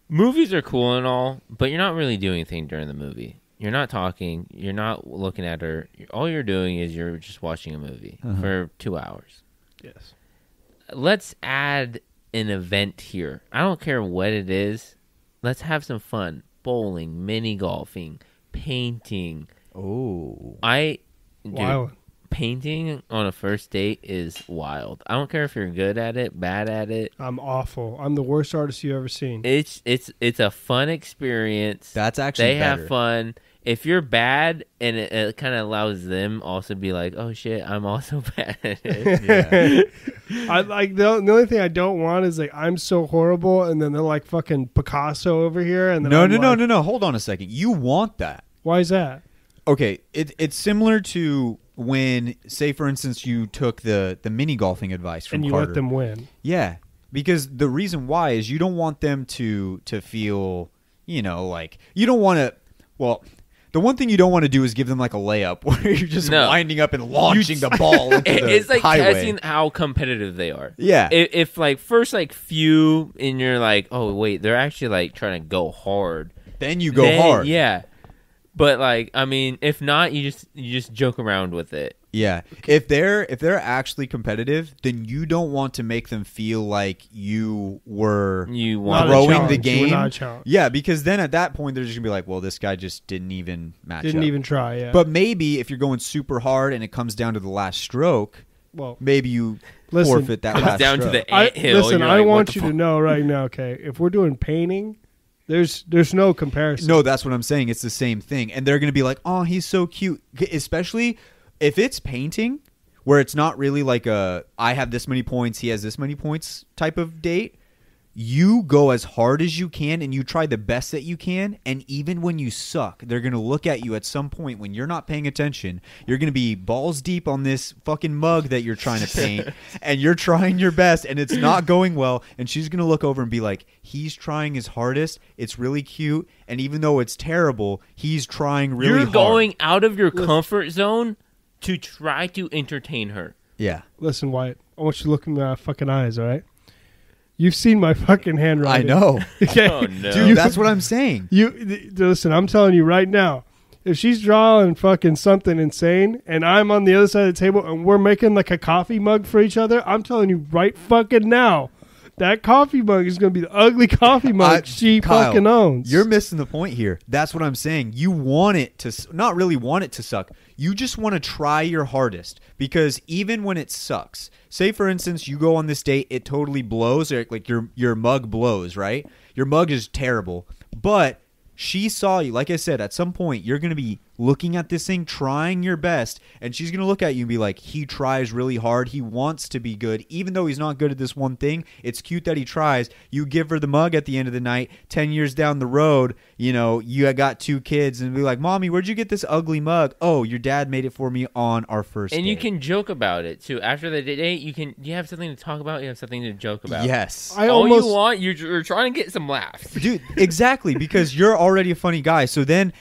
[SPEAKER 3] Movies are cool and all, but you're not really doing anything during the movie. You're not talking. You're not looking at her. All you're doing is you're just watching a movie for 2 hours.
[SPEAKER 4] Yes.
[SPEAKER 3] Let's add an event here. I don't care what it is. Let's have some fun. Bowling, mini golfing, painting.
[SPEAKER 1] Oh.
[SPEAKER 4] Wow.
[SPEAKER 3] Painting on a first date is wild. I don't care if you're good at it, bad at it.
[SPEAKER 4] I'm awful. I'm the worst artist you've ever seen.
[SPEAKER 3] It's a fun experience.
[SPEAKER 1] That's actually
[SPEAKER 3] they
[SPEAKER 1] better.
[SPEAKER 3] have fun. If you're bad, and it kind of allows them also to be like, oh shit, I'm also bad at it.
[SPEAKER 1] Yeah.
[SPEAKER 4] I like the only thing I don't want is like I'm so horrible, and then they're like fucking Picasso over here, and then
[SPEAKER 1] No. Hold on a second. You want that?
[SPEAKER 4] Why is that?
[SPEAKER 1] Okay, it's similar to when, say, for instance, you took the mini golfing advice from
[SPEAKER 4] And you
[SPEAKER 1] Carter.
[SPEAKER 4] let them win.
[SPEAKER 1] Yeah, because the reason why is you don't want them to feel, like you don't want to. Well, the one thing you don't want to do is give them like a layup where you're just winding up and launching the ball into the
[SPEAKER 3] It's like
[SPEAKER 1] highway.
[SPEAKER 3] testing how competitive they are.
[SPEAKER 1] Yeah.
[SPEAKER 3] If like first like few and you're like, oh wait, they're actually like trying to go hard.
[SPEAKER 1] Then you go hard.
[SPEAKER 3] Yeah. But like, I mean, if not, you just joke around with it.
[SPEAKER 1] Yeah. If they're actually competitive, then you don't want to make them feel like you were throwing the game.
[SPEAKER 4] Not a challenge.
[SPEAKER 1] Yeah, because then at that point they're just gonna be like, well, this guy just didn't even match up.
[SPEAKER 4] Didn't even try, yeah.
[SPEAKER 1] But maybe if you're going super hard and it comes down to the last stroke,
[SPEAKER 4] well,
[SPEAKER 1] maybe you
[SPEAKER 4] listen,
[SPEAKER 1] forfeit that
[SPEAKER 3] comes
[SPEAKER 1] last
[SPEAKER 3] down
[SPEAKER 1] stroke.
[SPEAKER 3] to the anthill.
[SPEAKER 4] Listen,
[SPEAKER 3] you're
[SPEAKER 4] I
[SPEAKER 3] like,
[SPEAKER 4] want
[SPEAKER 3] what
[SPEAKER 4] you
[SPEAKER 3] the
[SPEAKER 4] to know right now, okay, if we're doing painting, there's no comparison.
[SPEAKER 1] No, that's what I'm saying. It's the same thing. And they're going to be like, oh, he's so cute. Especially if it's painting where it's not really like a I have this many points, he has this many points type of date. You go as hard as you can and you try the best that you can. And even when you suck, they're going to look at you at some point when you're not paying attention. You're going to be balls deep on this fucking mug that you're trying to paint and you're trying your best and it's not going well. And she's going to look over and be like, he's trying his hardest. It's really cute. And even though it's terrible, he's trying really hard.
[SPEAKER 3] You're going out of your comfort zone to try to entertain her.
[SPEAKER 1] Yeah.
[SPEAKER 4] Listen, Wyatt, I want you to look in my fucking eyes, all right? You've seen my fucking handwriting.
[SPEAKER 1] I know.
[SPEAKER 4] Okay?
[SPEAKER 3] Oh, no.
[SPEAKER 1] Dude, that's what I'm saying.
[SPEAKER 4] Listen, I'm telling you right now, if she's drawing fucking something insane and I'm on the other side of the table and we're making like a coffee mug for each other, I'm telling you right fucking now, that coffee mug is going to be the ugly coffee mug she
[SPEAKER 1] Kyle,
[SPEAKER 4] fucking owns.
[SPEAKER 1] You're missing the point here. That's what I'm saying. You want it to not really want it to suck. You just want to try your hardest because even when it sucks, say for instance you go on this date, it totally blows, or like your mug blows, right? Your mug is terrible, but she saw you. Like I said, at some point you're going to be looking at this thing, trying your best, and she's going to look at you and be like, he tries really hard. He wants to be good. Even though he's not good at this one thing, it's cute that he tries. You give her the mug at the end of the night. 10 years down the road, you got 2 kids and be like, Mommy, where'd you get this ugly mug? Oh, your dad made it for me on our first date.
[SPEAKER 3] And you can joke about it too. After the date, you have something to talk about. You have something to joke about.
[SPEAKER 1] Yes.
[SPEAKER 3] You're trying to get some laughs.
[SPEAKER 1] Dude, exactly, because you're already a funny guy. So then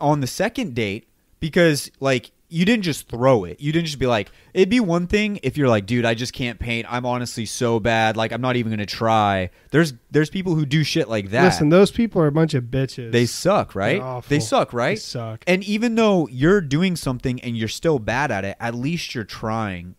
[SPEAKER 1] on the second date, because like you didn't just throw it. You didn't just be like, it'd be one thing if you're like, dude, I just can't paint. I'm honestly so bad. Like, I'm not even going to try. There's people who do shit like that.
[SPEAKER 4] Listen, those people are a bunch of bitches.
[SPEAKER 1] They suck, right? They suck, right?
[SPEAKER 4] They suck.
[SPEAKER 1] And even though you're doing something and you're still bad at it, at least you're trying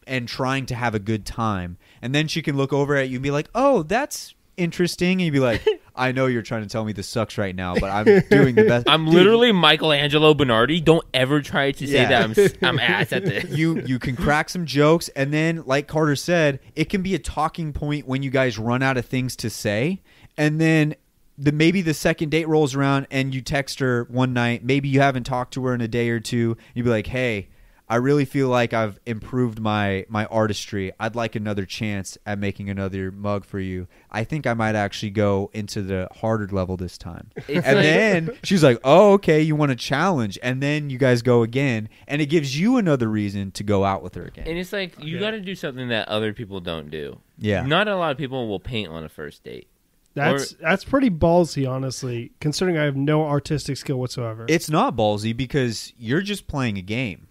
[SPEAKER 1] and trying to have a good time. And then she can look over at you and be like, oh, that's interesting. And you'd be like, I know you're trying to tell me this sucks right now, but I'm doing the best.
[SPEAKER 3] I'm literally Michelangelo Bernardi. Don't ever try to say that I'm ass at this.
[SPEAKER 1] You can crack some jokes, and then, like Carter said, it can be a talking point when you guys run out of things to say, and then maybe the second date rolls around and you text her one night. Maybe you haven't talked to her in a day or two. You'd be like, hey, I really feel like I've improved my artistry. I'd like another chance at making another mug for you. I think I might actually go into the harder level this time. Then she's like, oh, okay, you want a challenge. And then you guys go again, and it gives you another reason to go out with her again.
[SPEAKER 3] And it's like, you got to do something that other people don't do.
[SPEAKER 1] Yeah.
[SPEAKER 3] Not a lot of people will paint on a first date.
[SPEAKER 4] That's pretty ballsy, honestly, considering I have no artistic skill whatsoever.
[SPEAKER 1] It's not ballsy because you're just playing a game.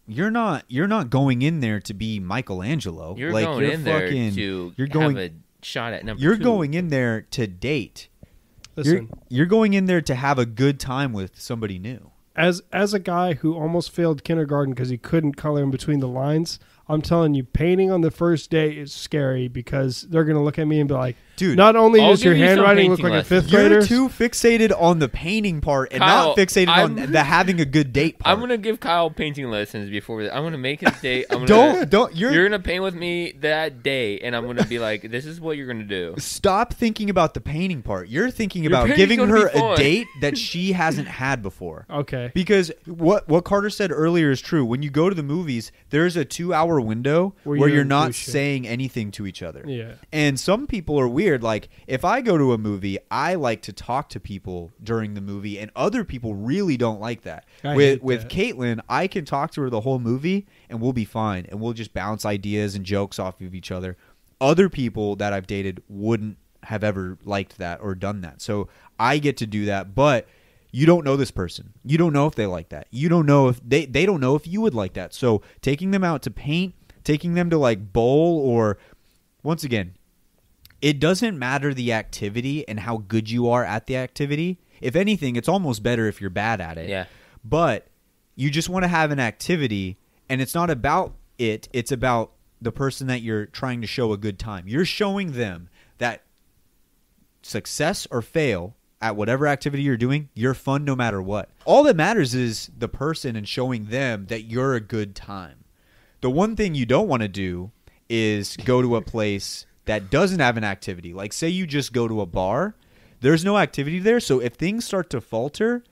[SPEAKER 1] You're not going in there to be Michelangelo.
[SPEAKER 3] You're going in there to have a shot at number 2.
[SPEAKER 1] You're going in there to date.
[SPEAKER 4] Listen,
[SPEAKER 1] you're going in there to have a good time with somebody new.
[SPEAKER 4] As a guy who almost failed kindergarten because he couldn't color in between the lines, I'm telling you, painting on the first day is scary because they're going to look at me and be like,
[SPEAKER 1] dude,
[SPEAKER 4] not only
[SPEAKER 3] I'll
[SPEAKER 4] does your
[SPEAKER 3] give you some
[SPEAKER 4] handwriting look
[SPEAKER 3] painting
[SPEAKER 4] like a fifth
[SPEAKER 1] You're
[SPEAKER 4] grader's.
[SPEAKER 1] too fixated on the painting part and
[SPEAKER 3] Kyle,
[SPEAKER 1] not fixated on the having a good date part.
[SPEAKER 3] I'm gonna give Kyle painting lessons before. I'm gonna make his date.
[SPEAKER 1] You're
[SPEAKER 3] gonna paint with me that day, and I'm gonna be like, "This is what you're gonna do."
[SPEAKER 1] Stop thinking about the painting part. You're thinking
[SPEAKER 3] Your
[SPEAKER 1] about
[SPEAKER 3] painting's
[SPEAKER 1] giving
[SPEAKER 3] gonna
[SPEAKER 1] her
[SPEAKER 3] be fun.
[SPEAKER 1] a date that she hasn't had before.
[SPEAKER 4] Okay.
[SPEAKER 1] Because what Carter said earlier is true. When you go to the movies, there's a 2-hour window where you're not saying anything to each other.
[SPEAKER 4] Yeah.
[SPEAKER 1] And some people are weird. Like, if I go to a movie, I like to talk to people during the movie, and other people really don't like that. With Caitlin, I can talk to her the whole movie, and we'll be fine, and we'll just bounce ideas and jokes off of each other. Other people that I've dated wouldn't have ever liked that or done that. So I get to do that, but you don't know this person. You don't know if they like that. You don't know if they don't know if you would like that. So taking them out to paint, taking them to like bowl, or once again, it doesn't matter the activity and how good you are at the activity. If anything, it's almost better if you're bad at it.
[SPEAKER 3] Yeah.
[SPEAKER 1] But you just want to have an activity, and it's not about it. It's about the person that you're trying to show a good time. You're showing them that success or fail at whatever activity you're doing, you're fun no matter what. All that matters is the person and showing them that you're a good time. The one thing you don't want to do is go to a place that doesn't have an activity. Like, say you just go to a bar, there's no activity there. So if things start to falter,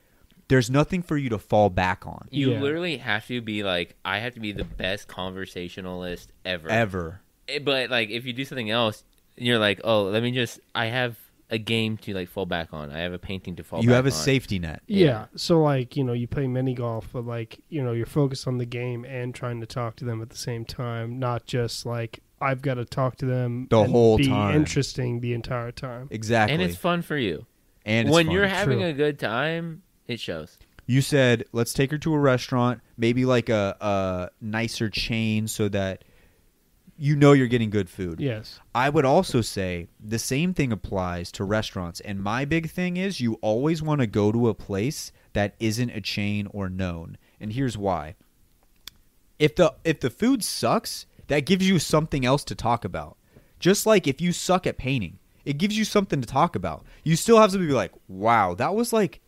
[SPEAKER 1] there's nothing for you to fall back on.
[SPEAKER 3] You literally have to be like, I have to be the best conversationalist ever. But like, if you do something else, you're like, oh, I have a game to like fall back on. I have a painting to fall back on.
[SPEAKER 1] You have a safety net.
[SPEAKER 4] Yeah. So like, you play mini golf, but like, you're focused on the game and trying to talk to them at the same time, not just like, I've got to talk to them
[SPEAKER 1] the whole
[SPEAKER 4] be
[SPEAKER 1] time.
[SPEAKER 4] Interesting the entire time.
[SPEAKER 1] Exactly.
[SPEAKER 3] And it's fun for you.
[SPEAKER 1] And
[SPEAKER 3] when
[SPEAKER 1] fun.
[SPEAKER 3] you're having
[SPEAKER 4] True.
[SPEAKER 3] a good time, it shows.
[SPEAKER 1] You said, let's take her to a restaurant, maybe like a nicer chain so that you're getting good food.
[SPEAKER 4] Yes.
[SPEAKER 1] I would also say the same thing applies to restaurants. And my big thing is you always want to go to a place that isn't a chain or known. And here's why. If the food sucks, that gives you something else to talk about. Just like if you suck at painting, it gives you something to talk about. You still have to be like, wow, that was like,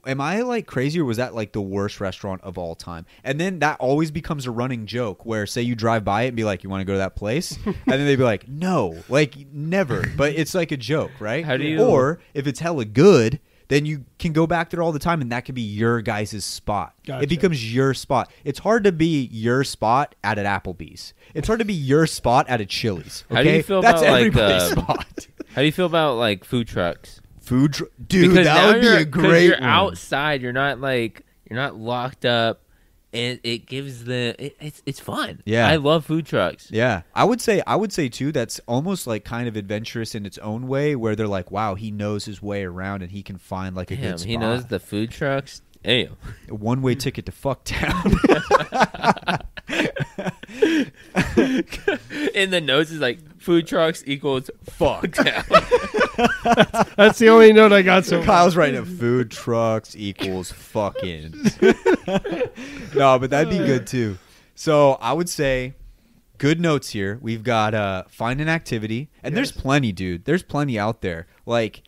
[SPEAKER 1] am I like crazy, or was that like the worst restaurant of all time? And then that always becomes a running joke where, say you drive by it and be like, you want to go to that place? And then they'd be like, no, like never. But it's like a joke, right?
[SPEAKER 3] How do you?
[SPEAKER 1] Or if it's hella good, then you can go back there all the time, and that could be your guys' spot.
[SPEAKER 4] Gotcha.
[SPEAKER 1] It becomes your spot. It's hard to be your spot at an Applebee's. It's hard to be your spot at a Chili's. Okay?
[SPEAKER 3] How do you feel
[SPEAKER 1] That's
[SPEAKER 3] about
[SPEAKER 1] everybody's
[SPEAKER 3] like
[SPEAKER 1] spot.
[SPEAKER 3] How do you feel about like food trucks?
[SPEAKER 1] Dude,
[SPEAKER 3] Because
[SPEAKER 1] that
[SPEAKER 3] now
[SPEAKER 1] would be a great
[SPEAKER 3] You're
[SPEAKER 1] one.
[SPEAKER 3] outside. You're not locked up, and it gives it's fun.
[SPEAKER 1] Yeah.
[SPEAKER 3] I love food trucks.
[SPEAKER 1] Yeah, I would say too. That's almost like kind of adventurous in its own way, where they're like, "Wow, he knows his way around, and he can find like a good spot."
[SPEAKER 3] He knows the food trucks. Damn.
[SPEAKER 1] A one-way ticket to Fucktown.
[SPEAKER 3] In the notes is like food trucks equals Fucktown.
[SPEAKER 4] That's the only note I got so far.
[SPEAKER 1] Kyle's writing up food trucks equals fucking. No, but that'd be good too. So I would say good notes here. We've got find an activity, and there's plenty, dude. There's plenty out there. Like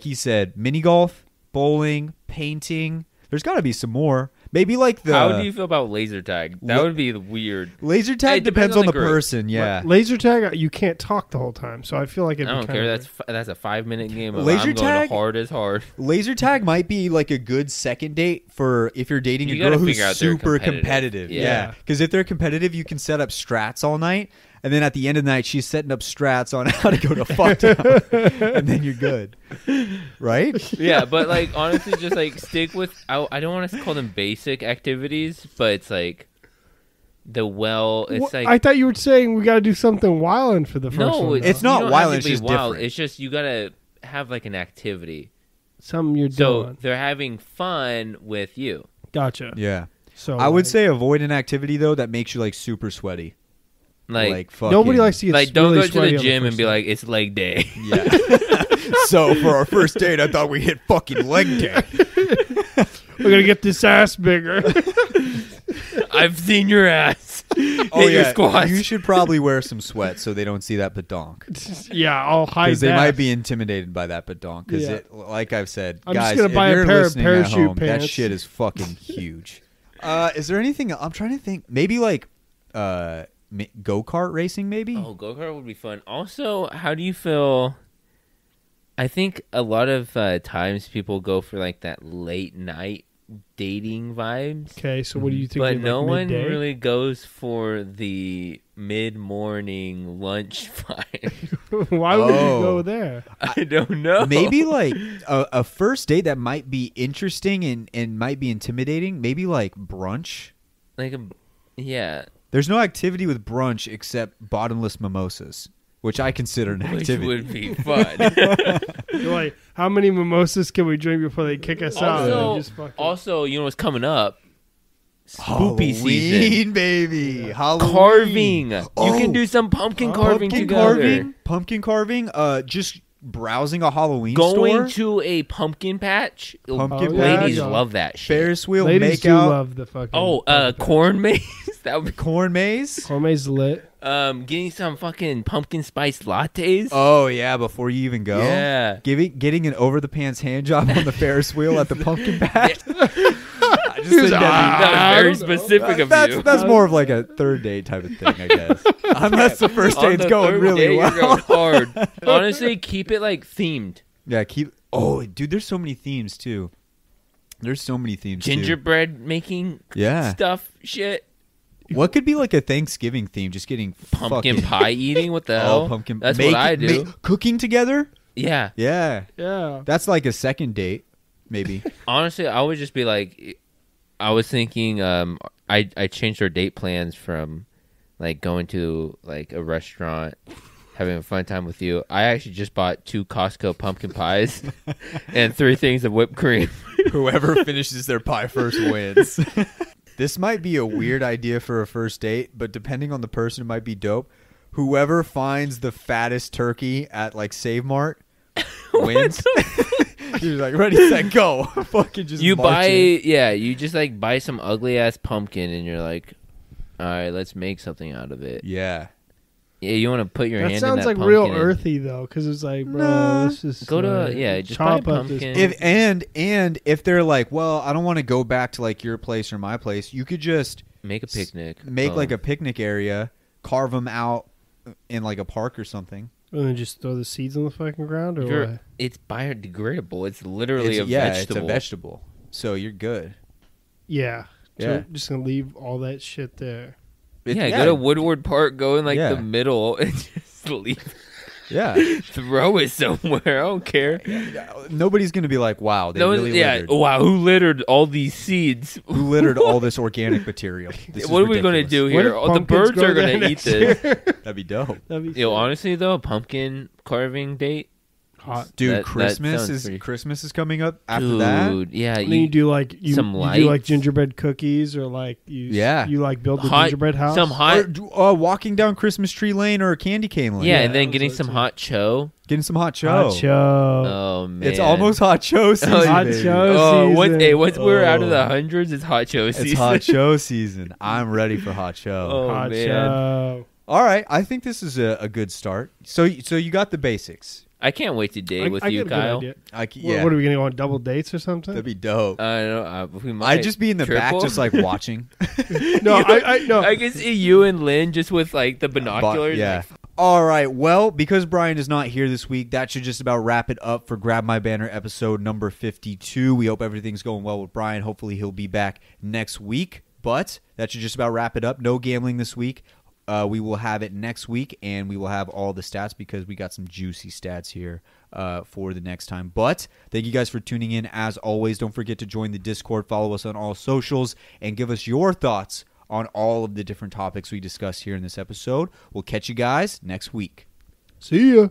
[SPEAKER 1] he said, mini golf, bowling, painting. There's got to be some more. Maybe like the.
[SPEAKER 3] How do you feel about laser tag? That would be weird.
[SPEAKER 1] Laser tag
[SPEAKER 3] It
[SPEAKER 1] depends
[SPEAKER 3] depends
[SPEAKER 1] on
[SPEAKER 3] on
[SPEAKER 1] the
[SPEAKER 3] the group.
[SPEAKER 1] person. Yeah.
[SPEAKER 4] Laser tag, you can't talk the whole time, so I feel like
[SPEAKER 3] I don't care. That's a 5-minute game. Of
[SPEAKER 1] Laser
[SPEAKER 3] I'm going
[SPEAKER 1] tag?
[SPEAKER 3] hard as hard.
[SPEAKER 1] Laser tag might be like a good second date for if you're dating
[SPEAKER 3] You
[SPEAKER 1] a
[SPEAKER 3] gotta
[SPEAKER 1] girl who's
[SPEAKER 3] figure out they're
[SPEAKER 1] super
[SPEAKER 3] competitive.
[SPEAKER 1] competitive.
[SPEAKER 3] Yeah.
[SPEAKER 1] Yeah. Because if they're competitive, you can set up strats all night. And then at the end of the night, she's setting up strats on how to go to Fucktown. And then you're good. Right?
[SPEAKER 3] Yeah, but like honestly, just like stick with. I don't want to call them basic activities, but it's like It's like
[SPEAKER 4] I thought you were saying we got to do something wild for the first
[SPEAKER 3] no,
[SPEAKER 4] one.
[SPEAKER 1] it's
[SPEAKER 3] you
[SPEAKER 1] not
[SPEAKER 3] don't
[SPEAKER 1] wild,
[SPEAKER 3] have
[SPEAKER 1] it's
[SPEAKER 3] to be
[SPEAKER 1] just
[SPEAKER 3] wild.
[SPEAKER 1] different.
[SPEAKER 3] It's just you gotta have like an activity.
[SPEAKER 4] Something you're
[SPEAKER 3] So
[SPEAKER 4] doing.
[SPEAKER 3] they're having fun with you.
[SPEAKER 4] Gotcha.
[SPEAKER 1] Yeah.
[SPEAKER 4] So
[SPEAKER 1] I would
[SPEAKER 4] like,
[SPEAKER 1] say avoid an activity, though, that makes you like super sweaty.
[SPEAKER 3] Like
[SPEAKER 1] fucking,
[SPEAKER 4] Nobody likes to get
[SPEAKER 3] like don't
[SPEAKER 4] really
[SPEAKER 3] go to
[SPEAKER 4] sweaty
[SPEAKER 3] the
[SPEAKER 4] on
[SPEAKER 3] gym and
[SPEAKER 4] first
[SPEAKER 3] be
[SPEAKER 4] date.
[SPEAKER 3] like, it's leg day.
[SPEAKER 1] Yeah. So for our first date, I thought we hit fucking leg day.
[SPEAKER 4] we're gonna get this ass bigger.
[SPEAKER 3] I've seen your ass.
[SPEAKER 1] Oh
[SPEAKER 3] Hit your
[SPEAKER 1] yeah,
[SPEAKER 3] squats.
[SPEAKER 1] you should probably wear some sweats so they don't see that badonk.
[SPEAKER 4] Yeah, I'll hide
[SPEAKER 1] Because they
[SPEAKER 4] that.
[SPEAKER 1] might be intimidated by that badonk. Because
[SPEAKER 4] Yeah.
[SPEAKER 1] like I've said,
[SPEAKER 4] I'm
[SPEAKER 1] guys,
[SPEAKER 4] just gonna
[SPEAKER 1] if
[SPEAKER 4] buy a
[SPEAKER 1] you're
[SPEAKER 4] pair of
[SPEAKER 1] listening at
[SPEAKER 4] parachute
[SPEAKER 1] home, that
[SPEAKER 4] pants.
[SPEAKER 1] shit is fucking huge. Is there anything? I'm trying to think. Maybe like go-kart racing. Maybe.
[SPEAKER 3] Oh, go-kart would be fun. Also, how do you feel? I think a lot of times people go for like that late night dating vibes.
[SPEAKER 4] Okay, so what do you think?
[SPEAKER 3] But
[SPEAKER 4] like
[SPEAKER 3] no one
[SPEAKER 4] midday?
[SPEAKER 3] really goes for the mid-morning lunch vibe.
[SPEAKER 4] Why would you
[SPEAKER 1] Oh.
[SPEAKER 4] go there?
[SPEAKER 3] I don't know.
[SPEAKER 1] Maybe like a first date that might be interesting and might be intimidating. Maybe like brunch.
[SPEAKER 3] like yeah.
[SPEAKER 1] There's no activity with brunch except bottomless mimosas, which I consider an
[SPEAKER 3] Which
[SPEAKER 1] activity.
[SPEAKER 3] would be fun.
[SPEAKER 4] You're like, how many mimosas can we drink before they kick us out? And
[SPEAKER 3] also,
[SPEAKER 4] just fucking-
[SPEAKER 3] also, you know what's coming up? Spoopy
[SPEAKER 1] Halloween,
[SPEAKER 3] season.
[SPEAKER 1] baby. Halloween.
[SPEAKER 3] Carving. You
[SPEAKER 1] Oh.
[SPEAKER 3] can do some pumpkin carving
[SPEAKER 1] Pumpkin
[SPEAKER 3] together.
[SPEAKER 1] Pumpkin carving. Just browsing a Halloween
[SPEAKER 3] Going
[SPEAKER 1] store.
[SPEAKER 3] to a pumpkin patch.
[SPEAKER 1] Pumpkin
[SPEAKER 3] Ladies
[SPEAKER 4] patch.
[SPEAKER 3] love that shit.
[SPEAKER 1] Ferris wheel
[SPEAKER 4] ladies do
[SPEAKER 1] makeout.
[SPEAKER 4] love the fucking.
[SPEAKER 3] Oh,
[SPEAKER 4] pumpkin patch.
[SPEAKER 3] corn maze. That would be
[SPEAKER 1] Corn maze.
[SPEAKER 4] Cornme's lit.
[SPEAKER 3] getting some fucking pumpkin spice lattes.
[SPEAKER 1] Oh yeah, before you even go.
[SPEAKER 3] Yeah.
[SPEAKER 1] Getting an over the pants hand job on the Ferris wheel at the pumpkin patch. I just think
[SPEAKER 3] That was very
[SPEAKER 4] I don't know.
[SPEAKER 3] specific of
[SPEAKER 1] that's
[SPEAKER 3] you.
[SPEAKER 1] that's more of like a third date type of thing, I guess. Unless the first
[SPEAKER 3] On
[SPEAKER 1] date's
[SPEAKER 3] the
[SPEAKER 1] going
[SPEAKER 3] third
[SPEAKER 1] really
[SPEAKER 3] day,
[SPEAKER 1] well.
[SPEAKER 3] You're going hard. Honestly, keep it like themed.
[SPEAKER 1] Yeah, keep. Oh, dude, there's so many themes too. There's so many themes. too.
[SPEAKER 3] Gingerbread making
[SPEAKER 1] Yeah.
[SPEAKER 3] stuff, shit.
[SPEAKER 1] What could be like a Thanksgiving theme? Just getting
[SPEAKER 3] Pumpkin
[SPEAKER 1] fucking,
[SPEAKER 3] pie eating. What the hell?
[SPEAKER 1] Oh, pumpkin.
[SPEAKER 3] That's what I do.
[SPEAKER 1] Cooking together.
[SPEAKER 3] Yeah.
[SPEAKER 1] Yeah,
[SPEAKER 4] Yeah.
[SPEAKER 1] that's like a second date, maybe.
[SPEAKER 3] Honestly, I would just be like, I was thinking, I changed our date plans from like going to like a restaurant, having a fun time with you. I actually just bought 2 Costco pumpkin pies and 3 things of whipped cream.
[SPEAKER 1] Whoever finishes their pie first wins. This might be a weird idea for a first date, but depending on the person, it might be dope. Whoever finds the fattest turkey at like Save Mart wins. You're like, ready, set, go. Fucking just
[SPEAKER 3] You
[SPEAKER 1] march
[SPEAKER 3] buy,
[SPEAKER 1] in.
[SPEAKER 3] yeah, you just like buy some ugly ass pumpkin and you're like, all right, let's make something out of it.
[SPEAKER 1] Yeah.
[SPEAKER 3] Yeah, you want to put your
[SPEAKER 4] That
[SPEAKER 3] hand in
[SPEAKER 4] sounds
[SPEAKER 3] that
[SPEAKER 4] like
[SPEAKER 3] pumpkin
[SPEAKER 4] real
[SPEAKER 3] and
[SPEAKER 4] earthy though, because it's like, bro,
[SPEAKER 1] Nah.
[SPEAKER 4] let's just
[SPEAKER 3] Go to
[SPEAKER 4] like,
[SPEAKER 3] just buy a
[SPEAKER 4] chop up this.
[SPEAKER 3] pumpkin.
[SPEAKER 1] And if they're like, well, I don't want to go back to like your place or my place, you could just
[SPEAKER 3] Make a picnic.
[SPEAKER 1] make like
[SPEAKER 3] Oh.
[SPEAKER 1] a picnic area, carve them out in like a park or something.
[SPEAKER 4] And then just throw the seeds on the fucking ground, or
[SPEAKER 3] You're-
[SPEAKER 4] what?
[SPEAKER 3] It's biodegradable. It's literally
[SPEAKER 1] It's
[SPEAKER 3] vegetable.
[SPEAKER 1] a vegetable. So you're good.
[SPEAKER 4] Yeah.
[SPEAKER 1] Yeah.
[SPEAKER 4] So just gonna leave all that shit there.
[SPEAKER 3] Go to Woodward Park, go in like
[SPEAKER 1] Yeah.
[SPEAKER 3] the middle, and just leave.
[SPEAKER 1] Yeah.
[SPEAKER 3] Throw it somewhere. I don't care.
[SPEAKER 1] Nobody's gonna be like, wow, they
[SPEAKER 3] No,
[SPEAKER 1] really
[SPEAKER 3] yeah.
[SPEAKER 1] littered.
[SPEAKER 3] Wow, who littered all these seeds?
[SPEAKER 1] Who littered all this organic material? This is
[SPEAKER 3] What are we going to
[SPEAKER 1] ridiculous.
[SPEAKER 3] do
[SPEAKER 4] What
[SPEAKER 3] here?
[SPEAKER 4] if
[SPEAKER 3] Oh, the
[SPEAKER 4] pumpkins
[SPEAKER 3] birds
[SPEAKER 4] grow
[SPEAKER 3] are going
[SPEAKER 4] there
[SPEAKER 3] to eat
[SPEAKER 4] next
[SPEAKER 3] this.
[SPEAKER 4] year?
[SPEAKER 1] That'd be dope.
[SPEAKER 4] That'd be
[SPEAKER 3] Yo,
[SPEAKER 4] sick.
[SPEAKER 3] honestly though, a pumpkin carving date,
[SPEAKER 4] hot.
[SPEAKER 1] Dude,
[SPEAKER 3] That
[SPEAKER 1] Christmas
[SPEAKER 3] sounds pretty-
[SPEAKER 1] Christmas is coming up after
[SPEAKER 3] dude.
[SPEAKER 1] that.
[SPEAKER 3] Yeah,
[SPEAKER 4] And then you do like
[SPEAKER 3] some
[SPEAKER 4] you do like
[SPEAKER 3] lights.
[SPEAKER 4] gingerbread cookies, or like you like build the
[SPEAKER 3] hot,
[SPEAKER 4] gingerbread house.
[SPEAKER 3] some hot.
[SPEAKER 1] Or, walking down Christmas tree lane or candy cane lane.
[SPEAKER 3] Yeah,
[SPEAKER 4] Yeah,
[SPEAKER 3] and then
[SPEAKER 4] that
[SPEAKER 3] getting
[SPEAKER 4] was
[SPEAKER 3] some
[SPEAKER 4] it, too.
[SPEAKER 3] hot cho.
[SPEAKER 1] Getting some hot
[SPEAKER 4] hot
[SPEAKER 1] show.
[SPEAKER 4] show.
[SPEAKER 3] Oh man,
[SPEAKER 1] It's almost hot show season.
[SPEAKER 4] Hot
[SPEAKER 1] baby.
[SPEAKER 4] show.
[SPEAKER 3] Oh,
[SPEAKER 4] season.
[SPEAKER 3] once we're out of the
[SPEAKER 1] Oh.
[SPEAKER 3] hundreds, it's hot cho season.
[SPEAKER 1] It's hot show season. I'm ready for hot show.
[SPEAKER 3] Oh,
[SPEAKER 4] hot
[SPEAKER 3] man.
[SPEAKER 4] show.
[SPEAKER 1] All right, I think this is a good start. So you got the basics.
[SPEAKER 3] I can't wait to date with
[SPEAKER 4] I
[SPEAKER 3] you,
[SPEAKER 4] get a good
[SPEAKER 3] Kyle.
[SPEAKER 4] idea.
[SPEAKER 1] Yeah,
[SPEAKER 4] What are we gonna go on double dates or something?
[SPEAKER 1] that'd be dope.
[SPEAKER 3] I know. We might
[SPEAKER 1] I'd just be in the back,
[SPEAKER 3] triple.
[SPEAKER 1] just like watching.
[SPEAKER 4] no, I no.
[SPEAKER 3] I can see you and Lynn just with like the binoculars.
[SPEAKER 1] Yeah.
[SPEAKER 3] like,
[SPEAKER 1] All right. Well, because Brian is not here this week, that should just about wrap it up for Grab My Banner episode number 52. We hope everything's going well with Brian. Hopefully he'll be back next week. But that should just about wrap it up. No gambling this week. We will have it next week, and we will have all the stats because we got some juicy stats here for the next time. But thank you guys for tuning in. As always, don't forget to join the Discord, follow us on all socials, and give us your thoughts on all of the different topics we discussed here in this episode. We'll catch you guys next week.
[SPEAKER 4] See ya.